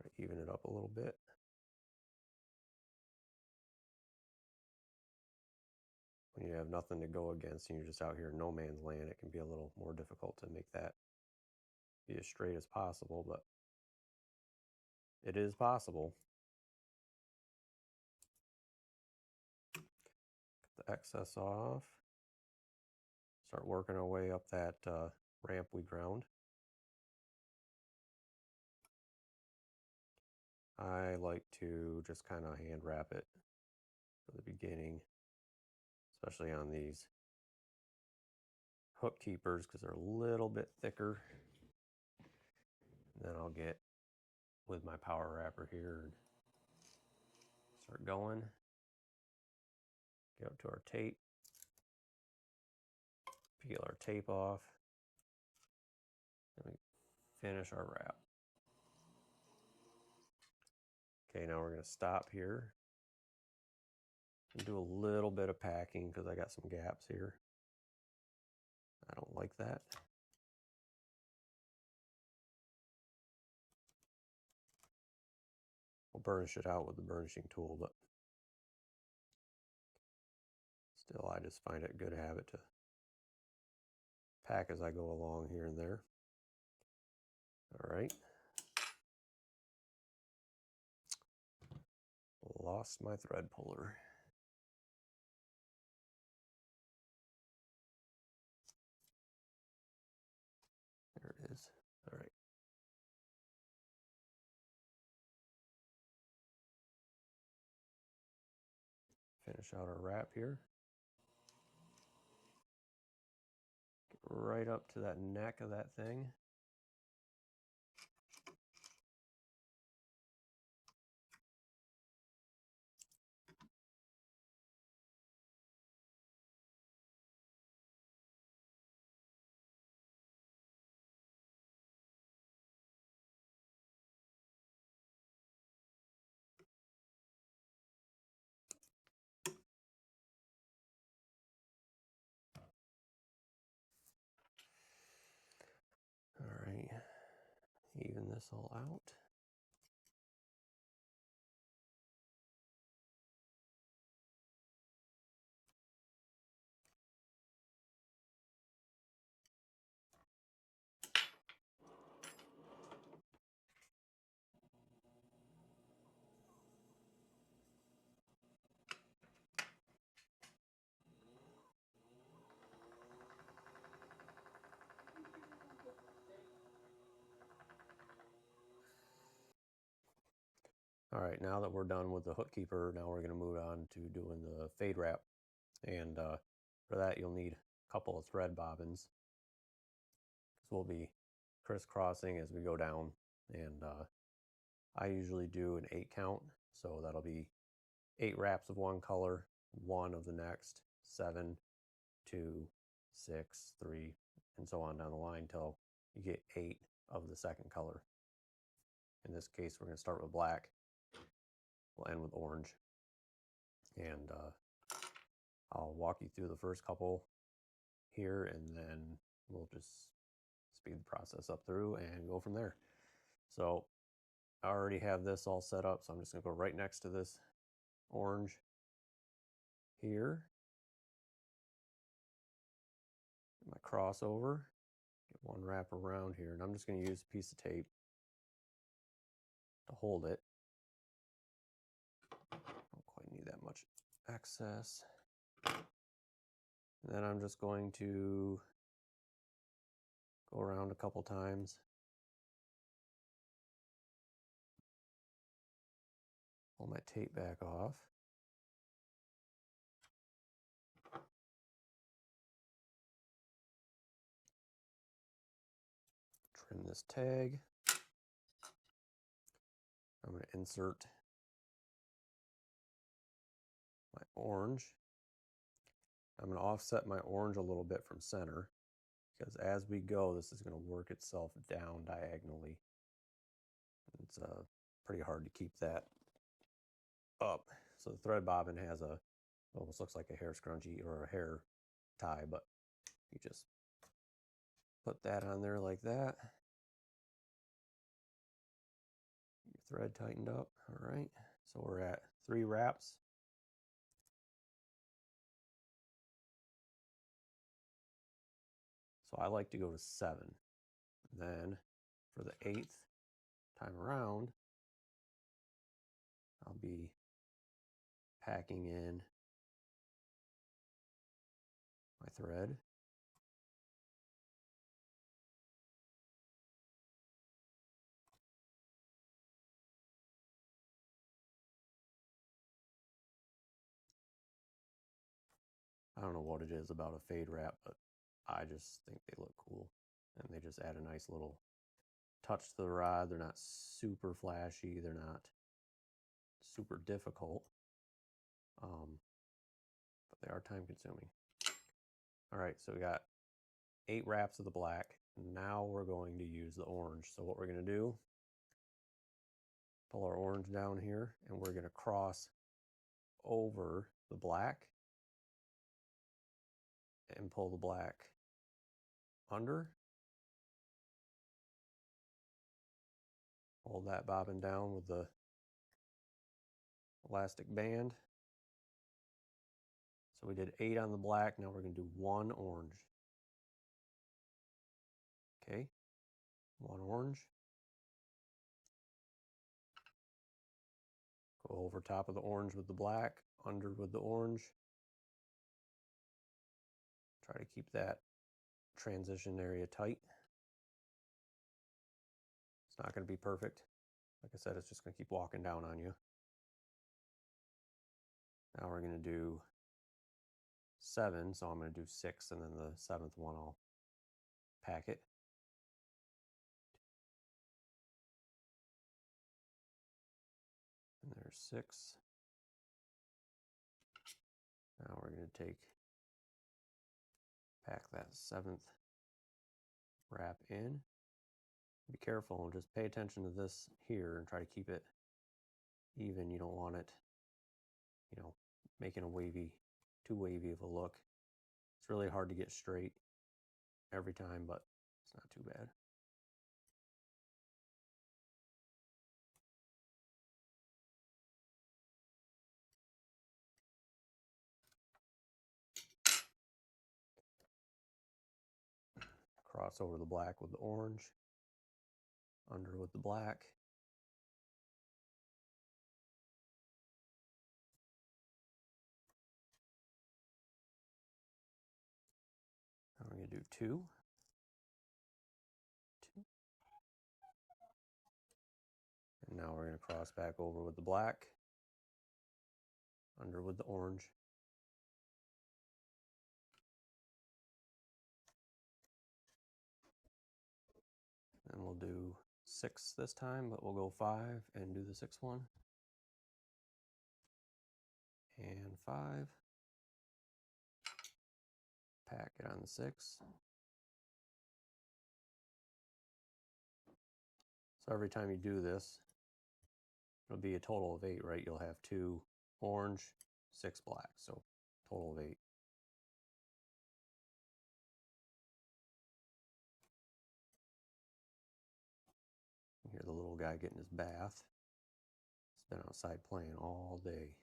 Try to even it up a little bit. When you have nothing to go against and you're just out here in no man's land, it can be a little more difficult to make that be as straight as possible, but it is possible. Cut the excess off. Start working our way up that ramp we ground. I like to just kind of hand wrap it for the beginning, especially on these hook keepers because they're a little bit thicker. And then I'll get with my power wrapper here and start going. Get up to our tape. Peel our tape off. And we finish our wrap. Okay, now we're going to stop here and do a little bit of packing because I got some gaps here. I don't like that. We'll burnish it out with the burnishing tool, but still I just find it a good habit to pack as I go along here and there. All right. Lost my thread puller. There it is. All right. Finish out our wrap here. Get right up to that neck of that thing. this all out. All right, now that we're done with the hook keeper, now we're going to move on to doing the fade wrap. And for that, you'll need a couple of thread bobbins, because we'll be crisscrossing as we go down. And I usually do an 8 count, so that'll be 8 wraps of one color, 1 of the next, 7, 2, 6, 3, and so on down the line until you get 8 of the second color. In this case, we're going to start with black. We'll end with orange. And I'll walk you through the first couple here, and then we'll just speed the process up through and go from there. So I already have this all set up, so I'm just going to go right next to this orange here. My crossover, get one wrap around here, and I'm just going to use a piece of tape to hold it. Don't quite need that much excess. And then I'm just going to go around a couple times. Pull my tape back off. Trim this tag. I'm going to insert my orange. I'm going to offset my orange a little bit from center, because as we go, this is going to work itself down diagonally. It's pretty hard to keep that up. So the thread bobbin has a, almost looks like a hair scrunchie or a hair tie, but you just put that on there like that. Your thread tightened up. All right, so we're at 3 wraps. So I like to go to 7. Then for the 8th time around, I'll be packing in my thread. I don't know what it is about a fade wrap, but I just think they look cool. And they just add a nice little touch to the rod. They're not super flashy. They're not super difficult. But they are time consuming. All right, so we got 8 wraps of the black. Now we're going to use the orange. So what we're going to do, pull our orange down here, and we're going to cross over the black and pull the black under. Hold that bobbin down with the elastic band. So we did 8 on the black. Now we're going to do 1 orange. Okay, 1 orange. Go over top of the orange with the black, under with the orange. Try to keep that transition area tight. It's not going to be perfect. Like I said, it's just going to keep walking down on you. Now we're going to do 7, so I'm going to do 6, and then the 7th one I'll pack it. And there's 6. Now we're going to pack that 7th wrap in. Be careful and just pay attention to this here and try to keep it even. You don't want it, you know, making a wavy, too wavy of a look. It's really hard to get straight every time, but it's not too bad. cross over the black with the orange, under with the black. I'm going to do two. And now we're going to cross back over with the black, under with the orange. And we'll do 6 this time, but we'll go 5 and do the 6th one. And 5. Pack it on the 6. So every time you do this, it'll be a total of 8, right? You'll have 2 orange, 6 black, so total of 8. You hear the little guy getting his bath. He's been outside playing all day.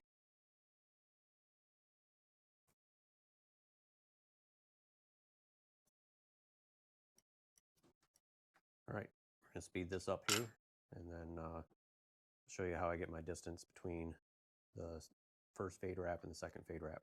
All right, we're going to speed this up here, and then show you how I get my distance between the first fade wrap and the second fade wrap.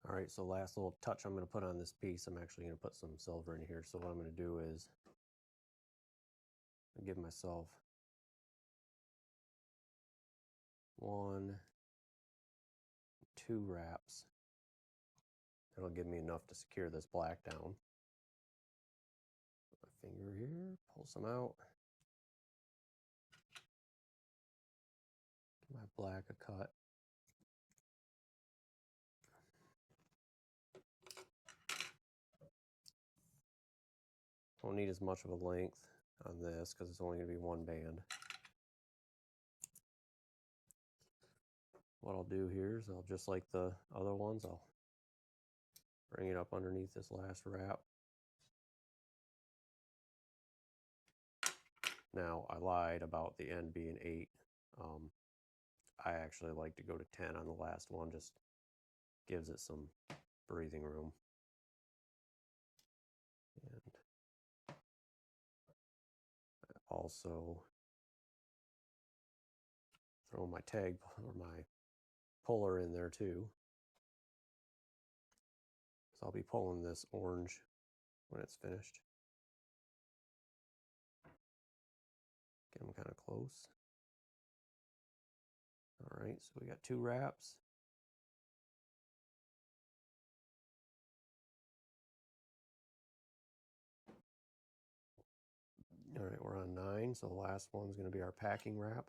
All right, so last little touch I'm going to put on this piece, I'm actually going to put some silver in here. So what I'm going to do is give myself 1, 2 wraps. That'll give me enough to secure this black down. Put my finger here, pull some out. Give my black a cut. Don't need as much of a length on this because it's only going to be 1 band. What I'll do here is I'll, just like the other ones, I'll bring it up underneath this last wrap. Now, I lied about the end being 8. I actually like to go to 10 on the last one, just gives it some breathing room. And I also throw my tag or my puller in there too. So I'll be pulling this orange when it's finished. Get them kind of close. All right, so we got 2 wraps. All right, we're on 9, so the last one's going to be our packing wrap.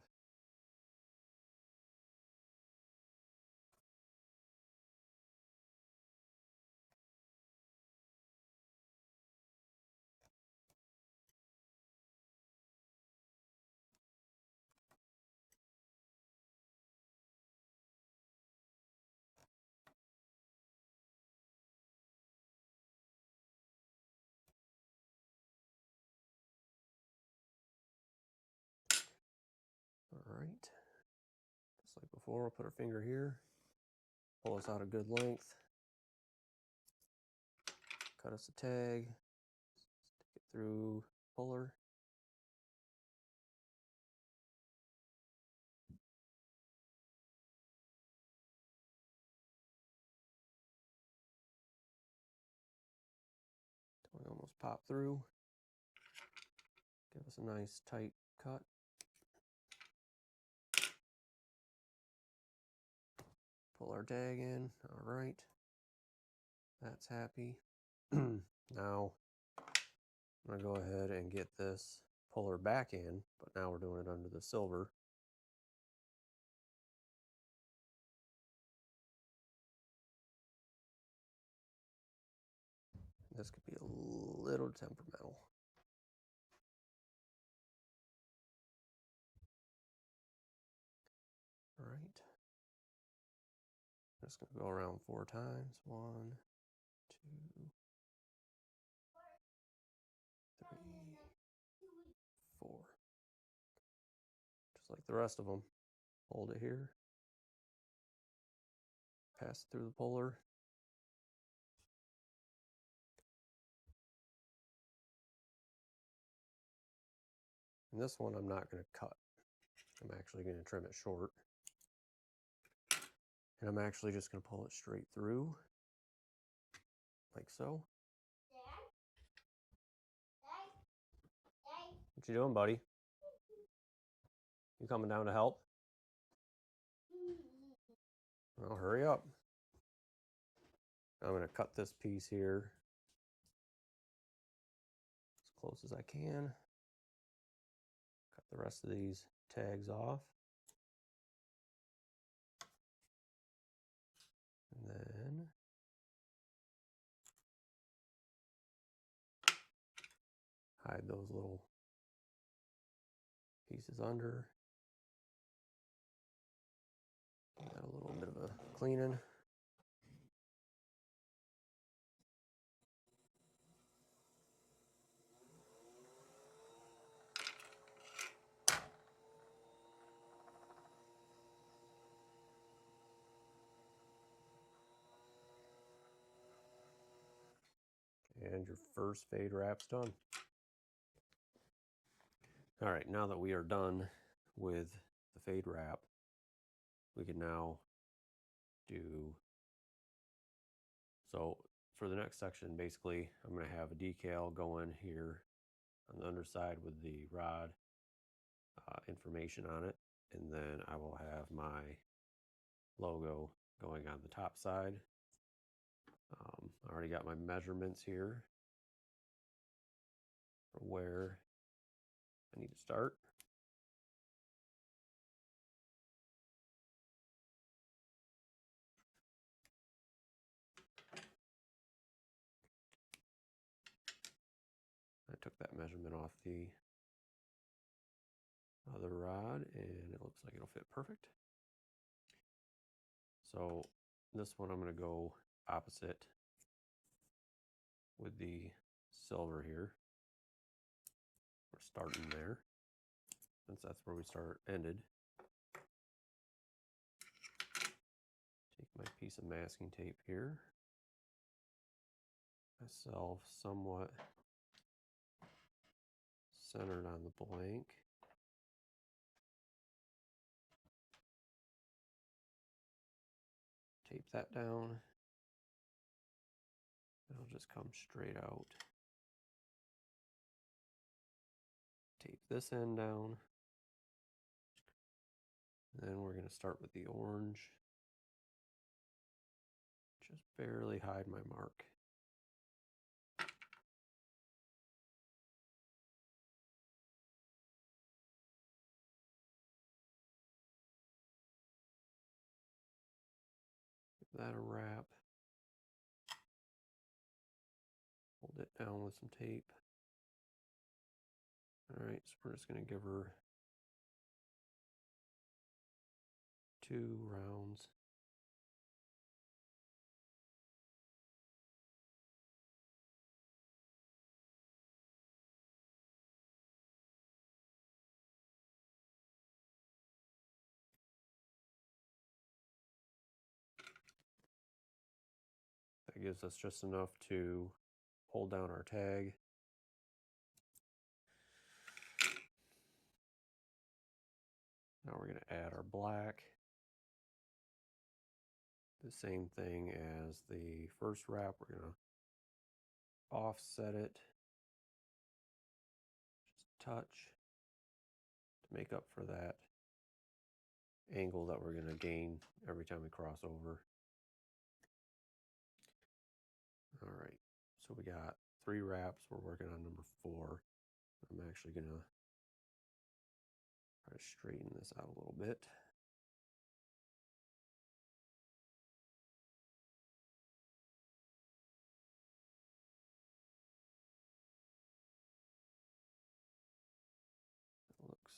All right, just like before, we'll put our finger here. pull us out a good length, cut us a tag, stick it through puller. We almost pop through. Give us a nice tight cut. Pull our tag in. All right. That's happy. Now I'm going to go ahead and get this puller back in, but now we're doing it under the silver. This could be a little temperamental. All right. I'm just going to go around 4 times. 1, 2, 3, 4. Just like the rest of them. Hold it here. Pass it through the puller. And this one I'm not going to cut. I'm actually going to trim it short. And I'm actually just going to pull it straight through, like so. What you doing, buddy? You coming down to help? Well, hurry up. I'm going to cut this piece here as close as I can. Cut the rest of these tags off. And then hide those little pieces under. Got a little bit of a cleaning. And your first fade wrap's done. All right, now that we are done with the fade wrap, we can now do, so for the next section, basically, I'm going to have a decal going here on the underside with the rod information on it, and then I will have my logo going on the top side. I already got my measurements here for where I need to start. I took that measurement off the other rod, and it looks like it'll fit perfect. So this one I'm going to go opposite with the silver here. We're starting there, since that's where we ended. Take my piece of masking tape here. Myself somewhat centered on the blank. Tape that down. It'll just come straight out. Tape this end down. And then we're going to start with the orange. Just barely hide my mark. Give that a wrap. Hold it down with some tape. All right, so we're just going to give her 2 rounds. That gives us just enough to hold down our tag. Now we're going to add our black. The same thing as the first wrap. We're going to offset it just a touch to make up for that angle that we're going to gain every time we cross over. All right, so we got 3 wraps. We're working on number 4. I'm actually going to try to straighten this out a little bit. That looks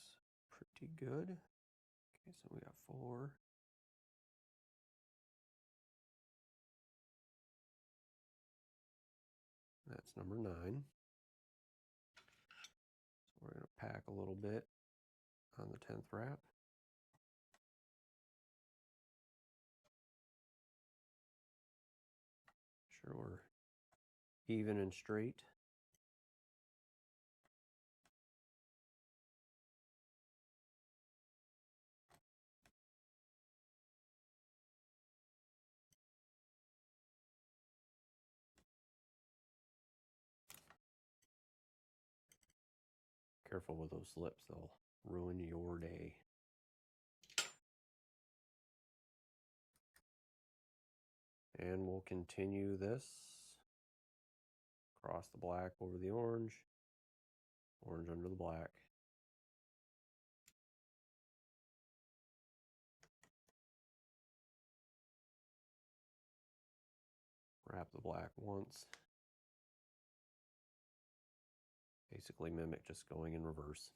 pretty good. Okay, so we got 4. That's number 9. So we're going to pack a little bit on the 10th wrap. Sure we're even and straight. Careful with those slips, they'll ruin your day. And we'll continue this. Cross the black over the orange, orange under the black. Wrap the black once. Basically mimic just going in reverse.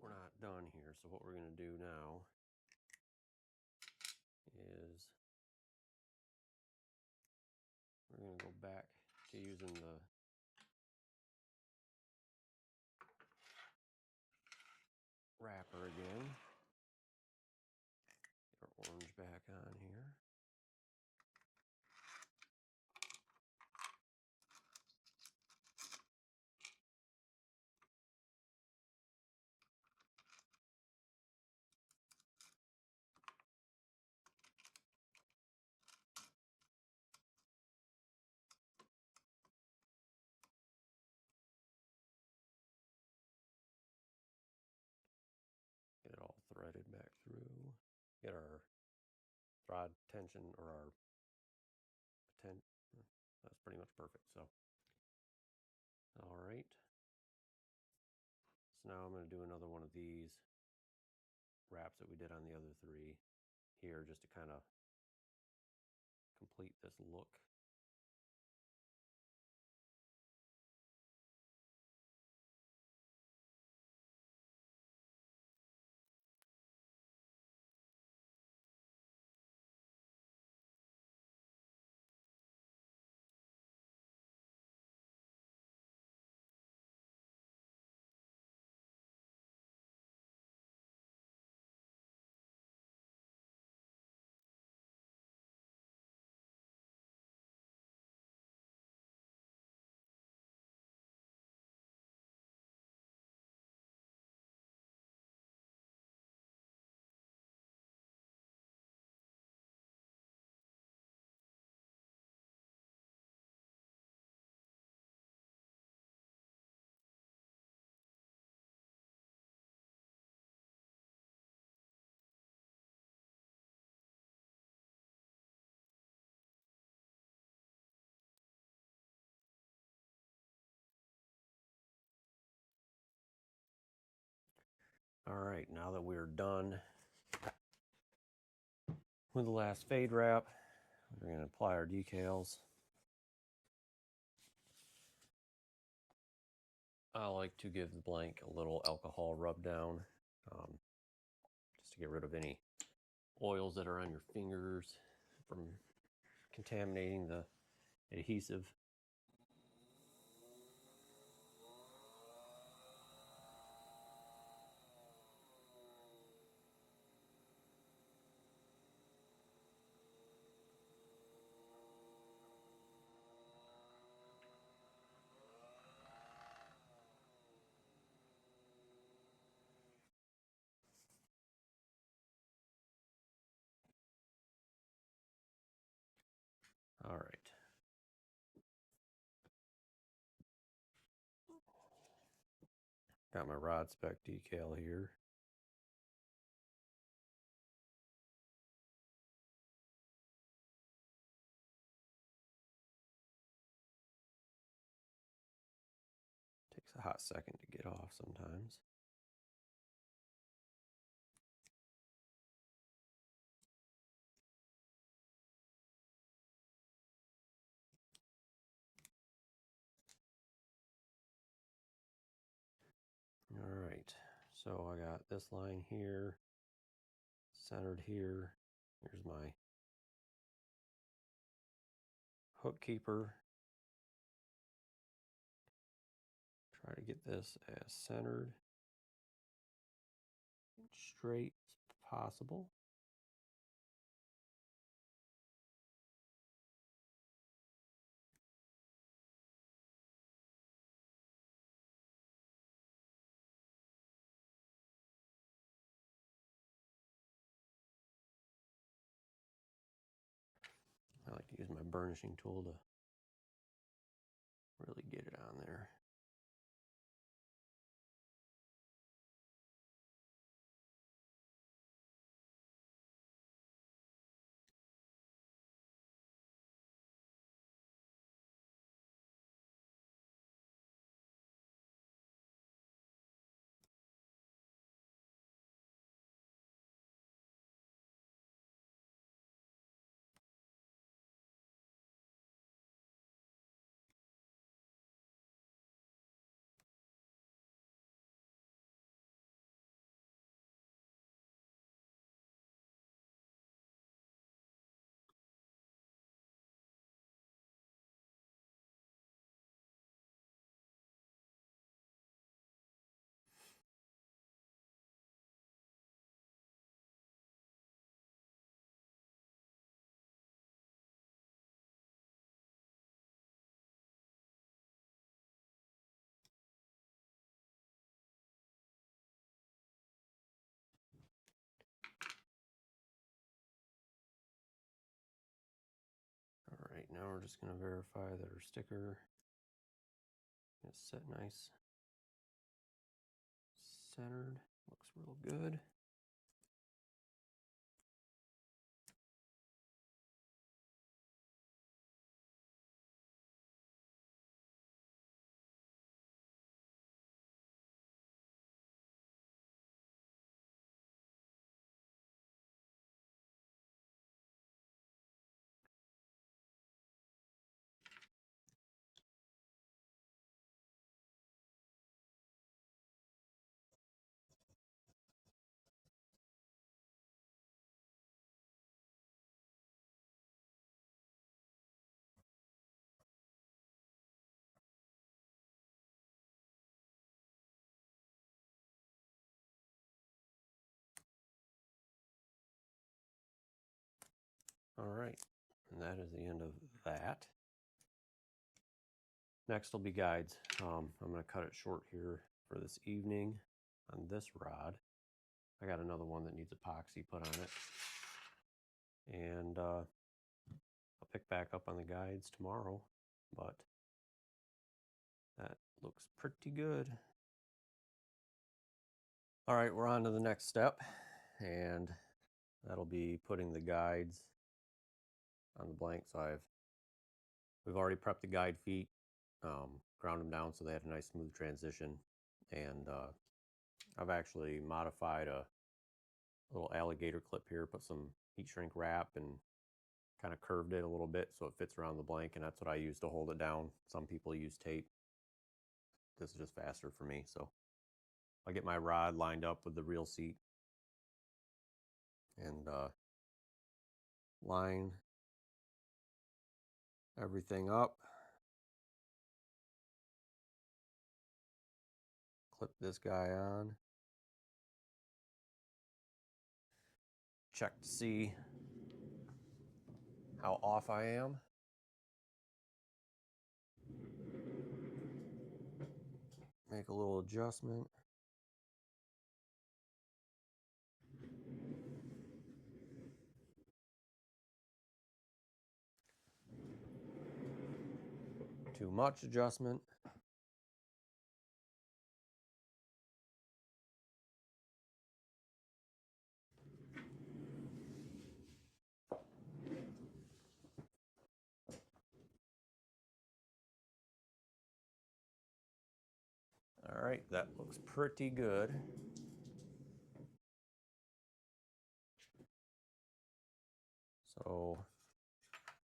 We're not done here, so what we're going to do now is to using the wrapper again. Get our orange back on here. Get it all threaded back through. Get our thread tension, or our that's pretty much perfect. So, all right. So now I'm going to do another one of these wraps that we did on the other three here, just to kind of complete this look. All right, now that we're done with the last fade wrap, we're going to apply our decals. I like to give the blank a little alcohol rub down, just to get rid of any oils that are on your fingers from contaminating the adhesive. All right. Got my rod spec decal here. Takes a hot second to get off sometimes. All right, so I got this line here, centered here. Here's my hook keeper. Try to get this as centered and straight as possible. I like to use my burnishing tool to really get it on there. we're just going to verify that our sticker is set nice, centered, looks real good. All right, and that is the end of that. Next will be guides. I'm going to cut it short here for this evening on this rod. I got another one that needs epoxy put on it. And I'll pick back up on the guides tomorrow, but that looks pretty good. All right, we're on to the next step, and that'll be putting the guides on the blank. So we've already prepped the guide feet, ground them down so they had a nice smooth transition, and I've actually modified a little alligator clip here, put some heat shrink wrap and kind of curved it a little bit so it fits around the blank, and that's what I use to hold it down. Some people use tape. This is just faster for me. So I get my rod lined up with the reel seat and line everything up. Clip this guy on. Check to see how off I am. Make a little adjustment. Too much adjustment. All right, that looks pretty good. So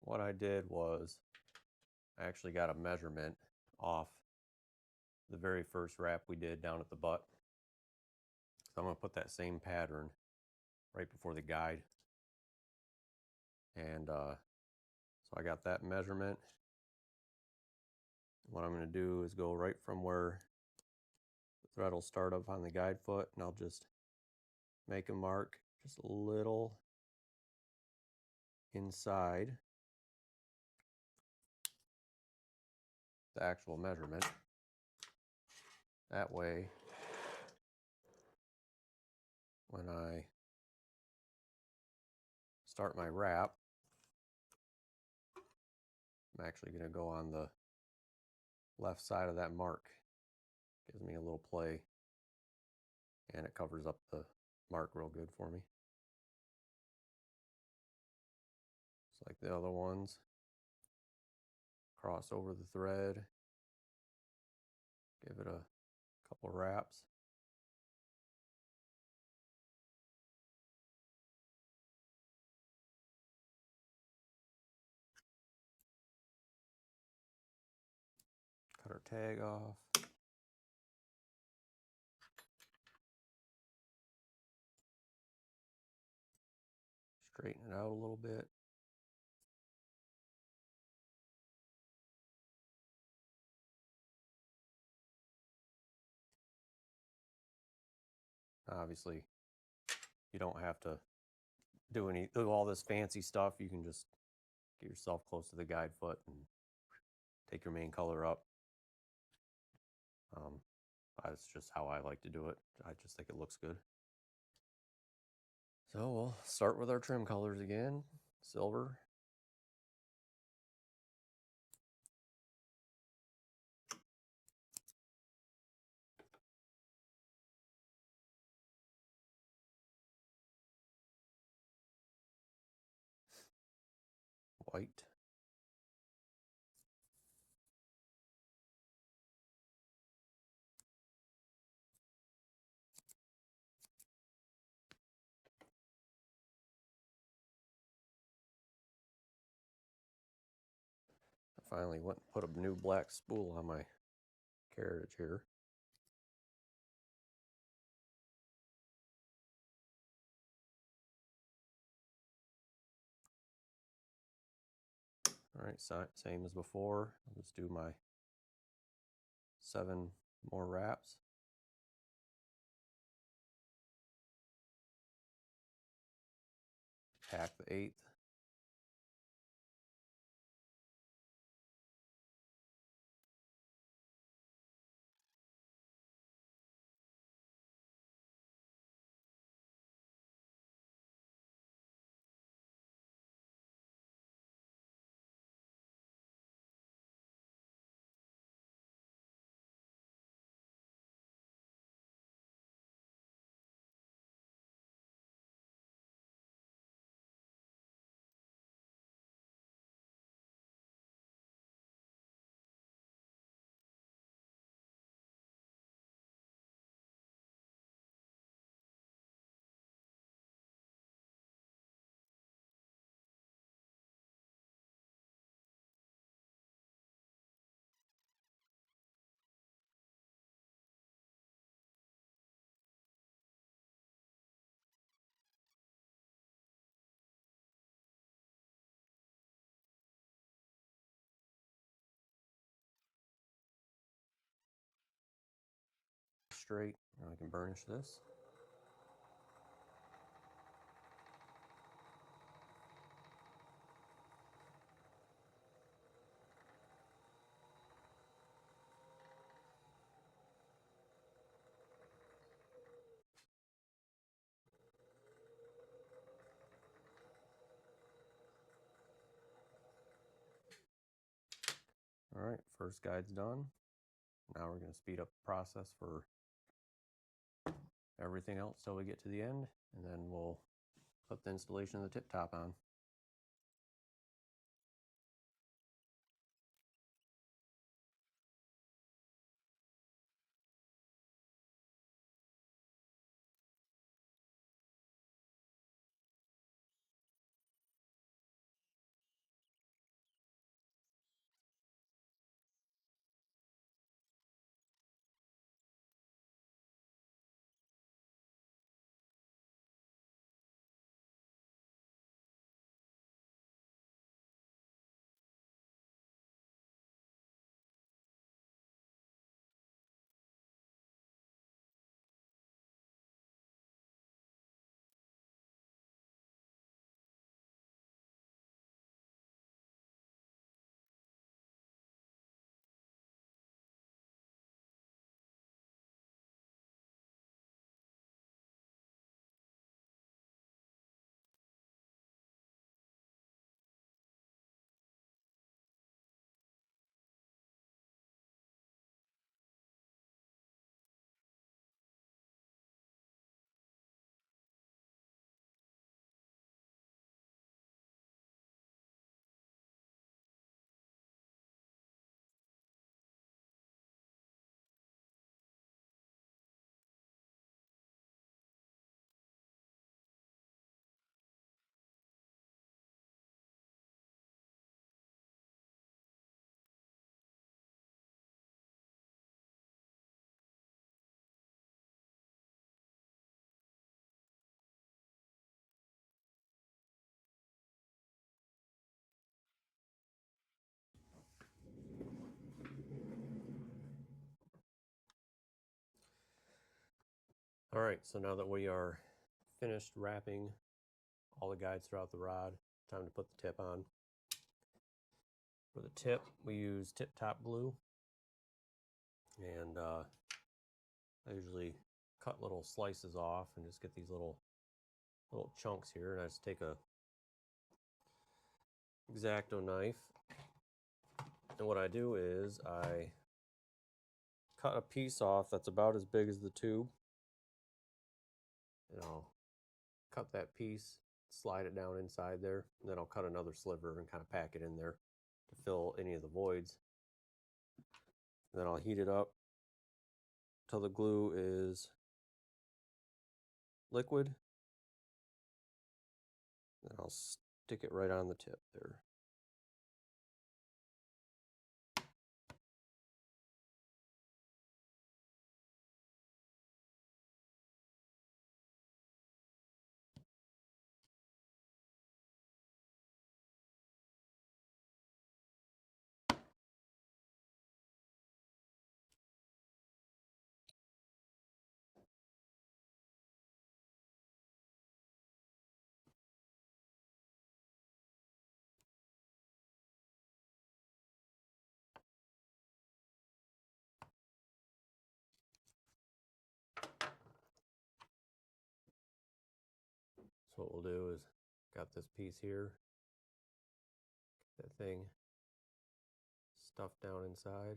what I did was I actually got a measurement off the very first wrap we did down at the butt. So I'm going to put that same pattern right before the guide. And so I got that measurement. What I'm going to do is go right from where the thread will start up on the guide foot, and I'll just make a mark just a little inside the actual measurement. That way, when I start my wrap, I'm actually going to go on the left side of that mark. Gives me a little play, and it covers up the mark real good for me. Just like the other ones. Cross over the thread. Give it a couple wraps. Cut our tag off. Straighten it out a little bit. Obviously, you don't have to do all this fancy stuff. You can just get yourself close to the guide foot and take your main color up. That's just how I like to do it. I just think it looks good. So we'll start with our trim colors again. Silver, white. I finally went and put a new black spool on my carriage here. All right, same as before. Let's do my 7 more wraps. Tack the 8th. Straight. Now I can burnish this. All right, first guide's done. Now we're going to speed up the process for everything else till we get to the end, and then we'll put the installation of the tip top on. All right, so now that we are finished wrapping all the guides throughout the rod, time to put the tip on. For the tip, we use Tip Top glue, and I usually cut little slices off and just get these little chunks here, and I just take a X-Acto knife, and what I do is I cut a piece off that's about as big as the tube, and I'll cut that piece slide it down inside there, and then I'll cut another sliver and kind of pack it in there to fill any of the voids. And then I'll heat it up till the glue is liquid. Then I'll stick it right on the tip there. So what we'll do is, got this piece here, that thing stuffed down inside.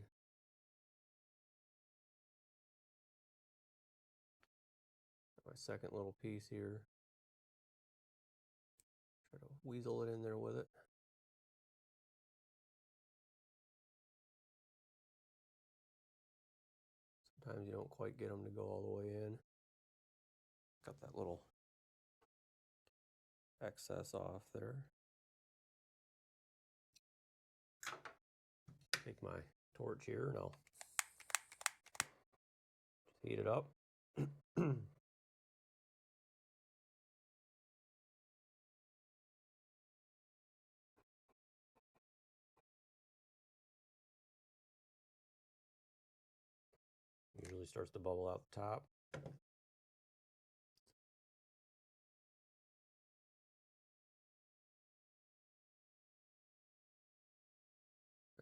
My second little piece here. Try to weasel it in there with it. Sometimes you don't quite get them to go all the way in. Got that little excess off there. Take my torch here and I'll heat it up. Usually starts to bubble out the top.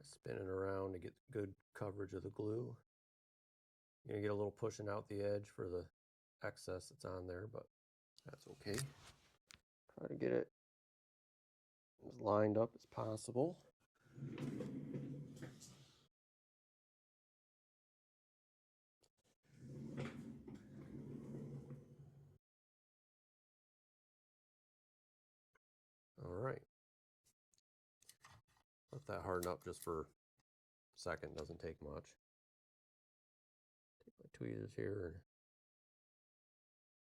Spin it around to get good coverage of the glue. You're gonna get a little pushing out the edge for the excess that's on there, but that's okay. Try to get it as lined up as possible. All right. Let that harden up just for a second, doesn't take much. Take my tweezers here and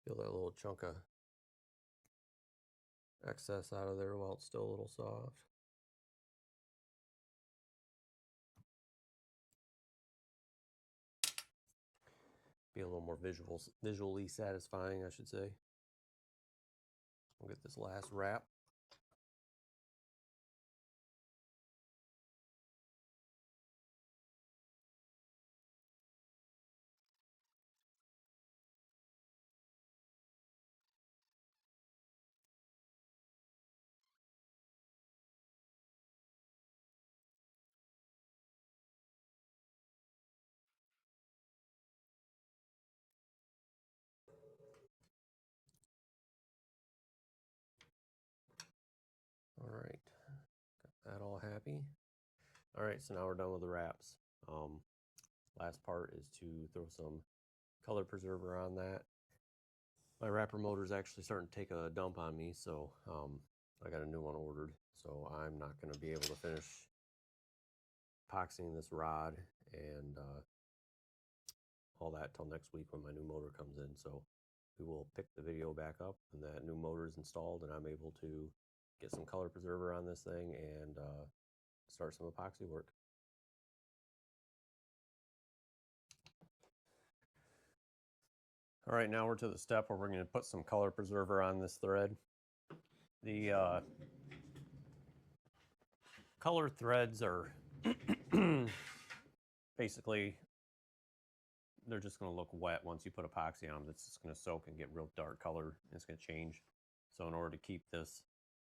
feel that little chunk of excess out of there while it's still a little soft. Be a little more visually satisfying, I should say. We'll get this last wrap. All right, got that all happy. All right, so now we're done with the wraps. Last part is to throw some color preserver on that. My wrapper motor is actually starting to take a dump on me, so I got a new one ordered. So I'm not going to be able to finish epoxying this rod and all that till next week when my new motor comes in. So we will pick the video back up when that new motor is installed and I'm able to get some color preserver on this thing and start some epoxy work. All right, now we're to the step where we're going to put some color preserver on this thread. The color threads are basically, they're just going to look wet once you put epoxy on them. It's just going to soak and get real dark color. It's going to change. So in order to keep this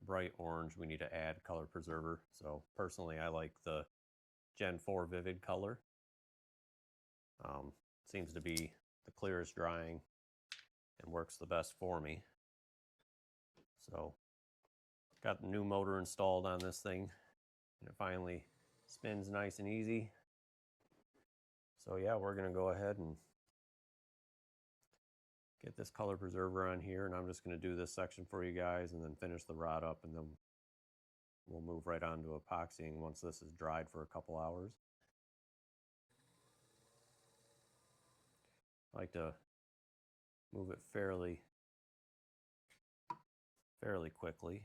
bright orange, we need to add color preserver. So personally, I like the Gen 4 Vivid color. Seems to be the clearest drying and works the best for me. So got the new motor installed on this thing and it finally spins nice and easy. So yeah, we're going to go ahead and get this color preserver on here, and I'm just going to do this section for you guys and then finish the rod up, and then we'll move right on to epoxying once this is dried for a couple hours. I like to move it fairly quickly.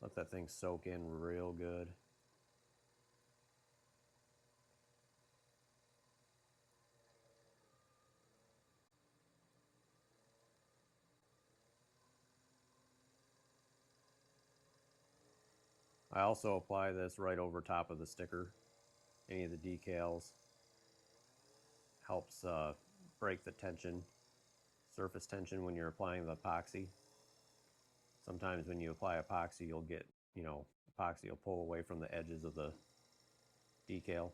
Let that thing soak in real good. I also apply this right over top of the sticker. Any of the decals. Helps break the tension, surface tension when you're applying the epoxy. Sometimes when you apply epoxy, you'll get, epoxy will pull away from the edges of the decal.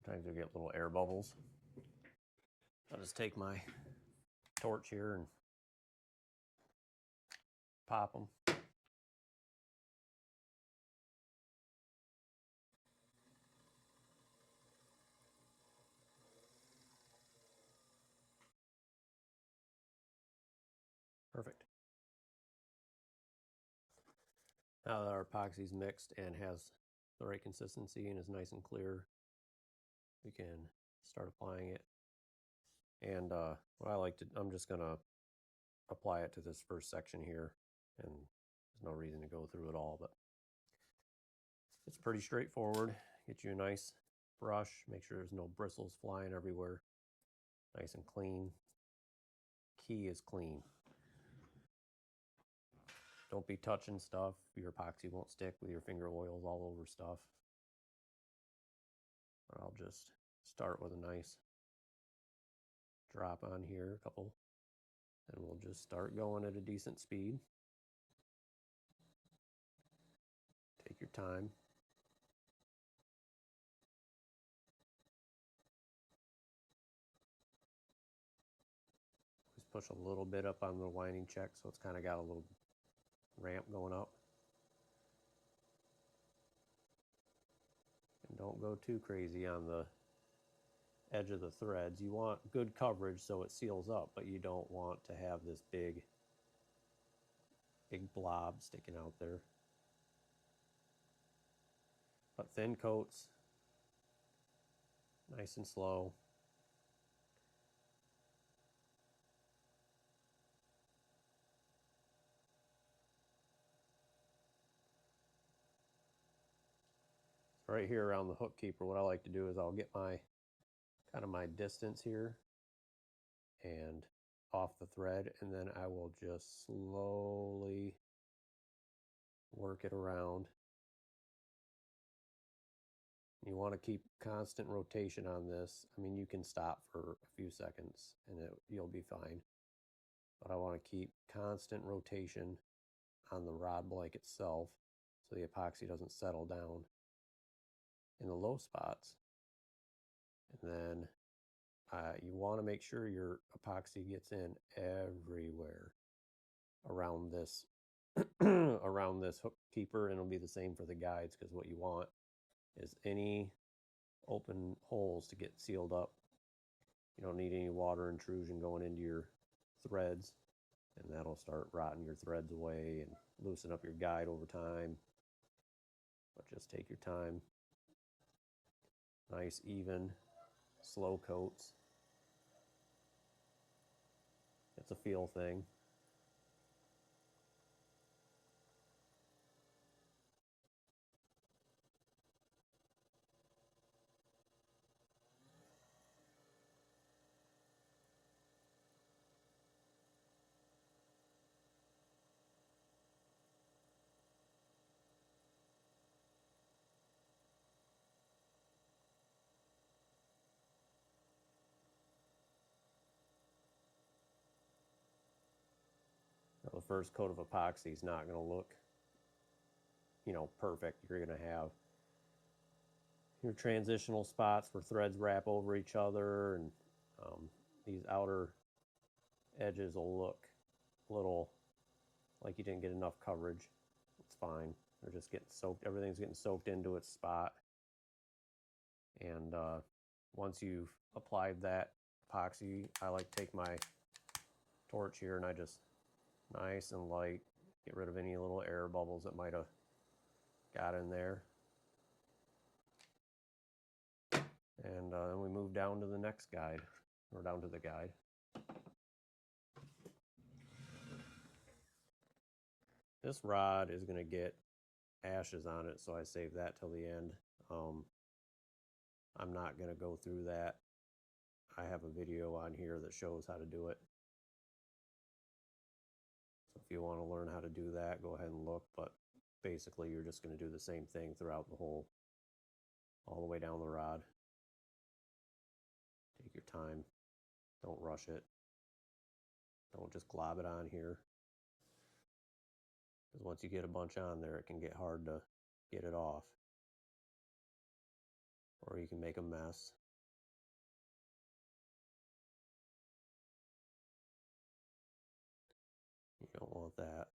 Sometimes you'll get little air bubbles. I'll just take my torch here and pop them. Perfect. Now that our epoxy's mixed and has the right consistency and is nice and clear, we can start applying it. And what I like to, I'm just gonna apply it to this first section here, and there's no reason to go through it all, but it's pretty straightforward. Get you a nice brush, make sure there's no bristles flying everywhere. Nice and clean. Key is clean. Don't be touching stuff. Your epoxy won't stick with your finger oils all over stuff. I'll just start with a nice drop on here, a couple, and we'll just start going at a decent speed. Take your time. Just push a little bit up on the winding check so it's kind of got a little ramp going up. And don't go too crazy on the edge of the threads. You want good coverage so it seals up, but you don't want to have this big blob sticking out there. But thin coats, nice and slow. Right here around the hook keeper, what I like to do is I'll get my my distance here and off the thread, and then I will just slowly work it around. You want to keep constant rotation on this. I mean, you can stop for a few seconds and you'll be fine. But I want to keep constant rotation on the rod blank itself so the epoxy doesn't settle down in the low spots. And then you want to make sure your epoxy gets in everywhere around this around this hook keeper, and it'll be the same for the guides, because what you want is any open holes to get sealed up. You don't need any water intrusion going into your threads, and that'll start rotting your threads away and loosen up your guide over time. But just take your time. Nice, even, slow coats. It's a feel thing. Now, the first coat of epoxy is not going to look, perfect. You're going to have your transitional spots where threads wrap over each other, and these outer edges will look a little like you didn't get enough coverage. It's fine. They're just getting soaked. Everything's getting soaked into its spot. And once you've applied that epoxy, I like to take my torch here and I just nice and light get rid of any little air bubbles that might have got in there. And then we move down to the next guide, or down to the guide. This rod is going to get ashes on it, so I save that till the end. I'm not going to go through that. I have a video on here that shows how to do it. So if you want to learn how to do that, go ahead and look. But basically, you're just going to do the same thing throughout the whole, all the way down the rod. Take your time. Don't rush it. Don't just glob it on here. Because once you get a bunch on there, it can get hard to get it off. Or you can make a mess. You don't want that.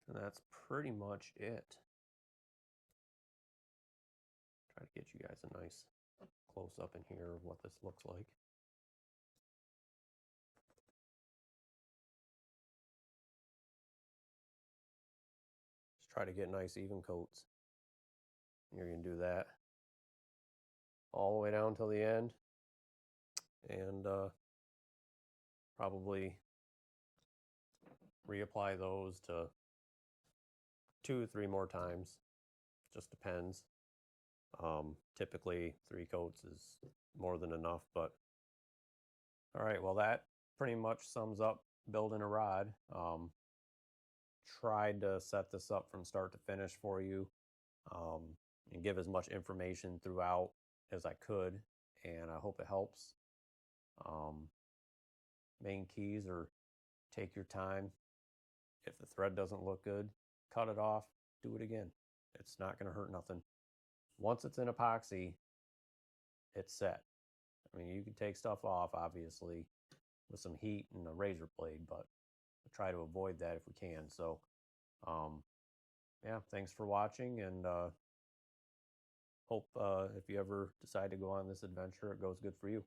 And that's pretty much it. Try to get you guys a nice close up in here of what this looks like. Just try to get nice even coats. You're going to do that all the way down till the end, and probably reapply those to 2 or 3 more times. Just depends. Typically 3 coats is more than enough, but all right, well, that pretty much sums up building a rod. Tried to set this up from start to finish for you, and give as much information throughout as I could, and I hope it helps. Main keys are take your time. If the thread doesn't look good, cut it off, do it again. It's not going to hurt nothing. Once it's in epoxy, it's set. I mean, you can take stuff off, obviously, with some heat and a razor blade, but try to avoid that if we can. So, yeah, thanks for watching, and hope if you ever decide to go on this adventure, it goes good for you.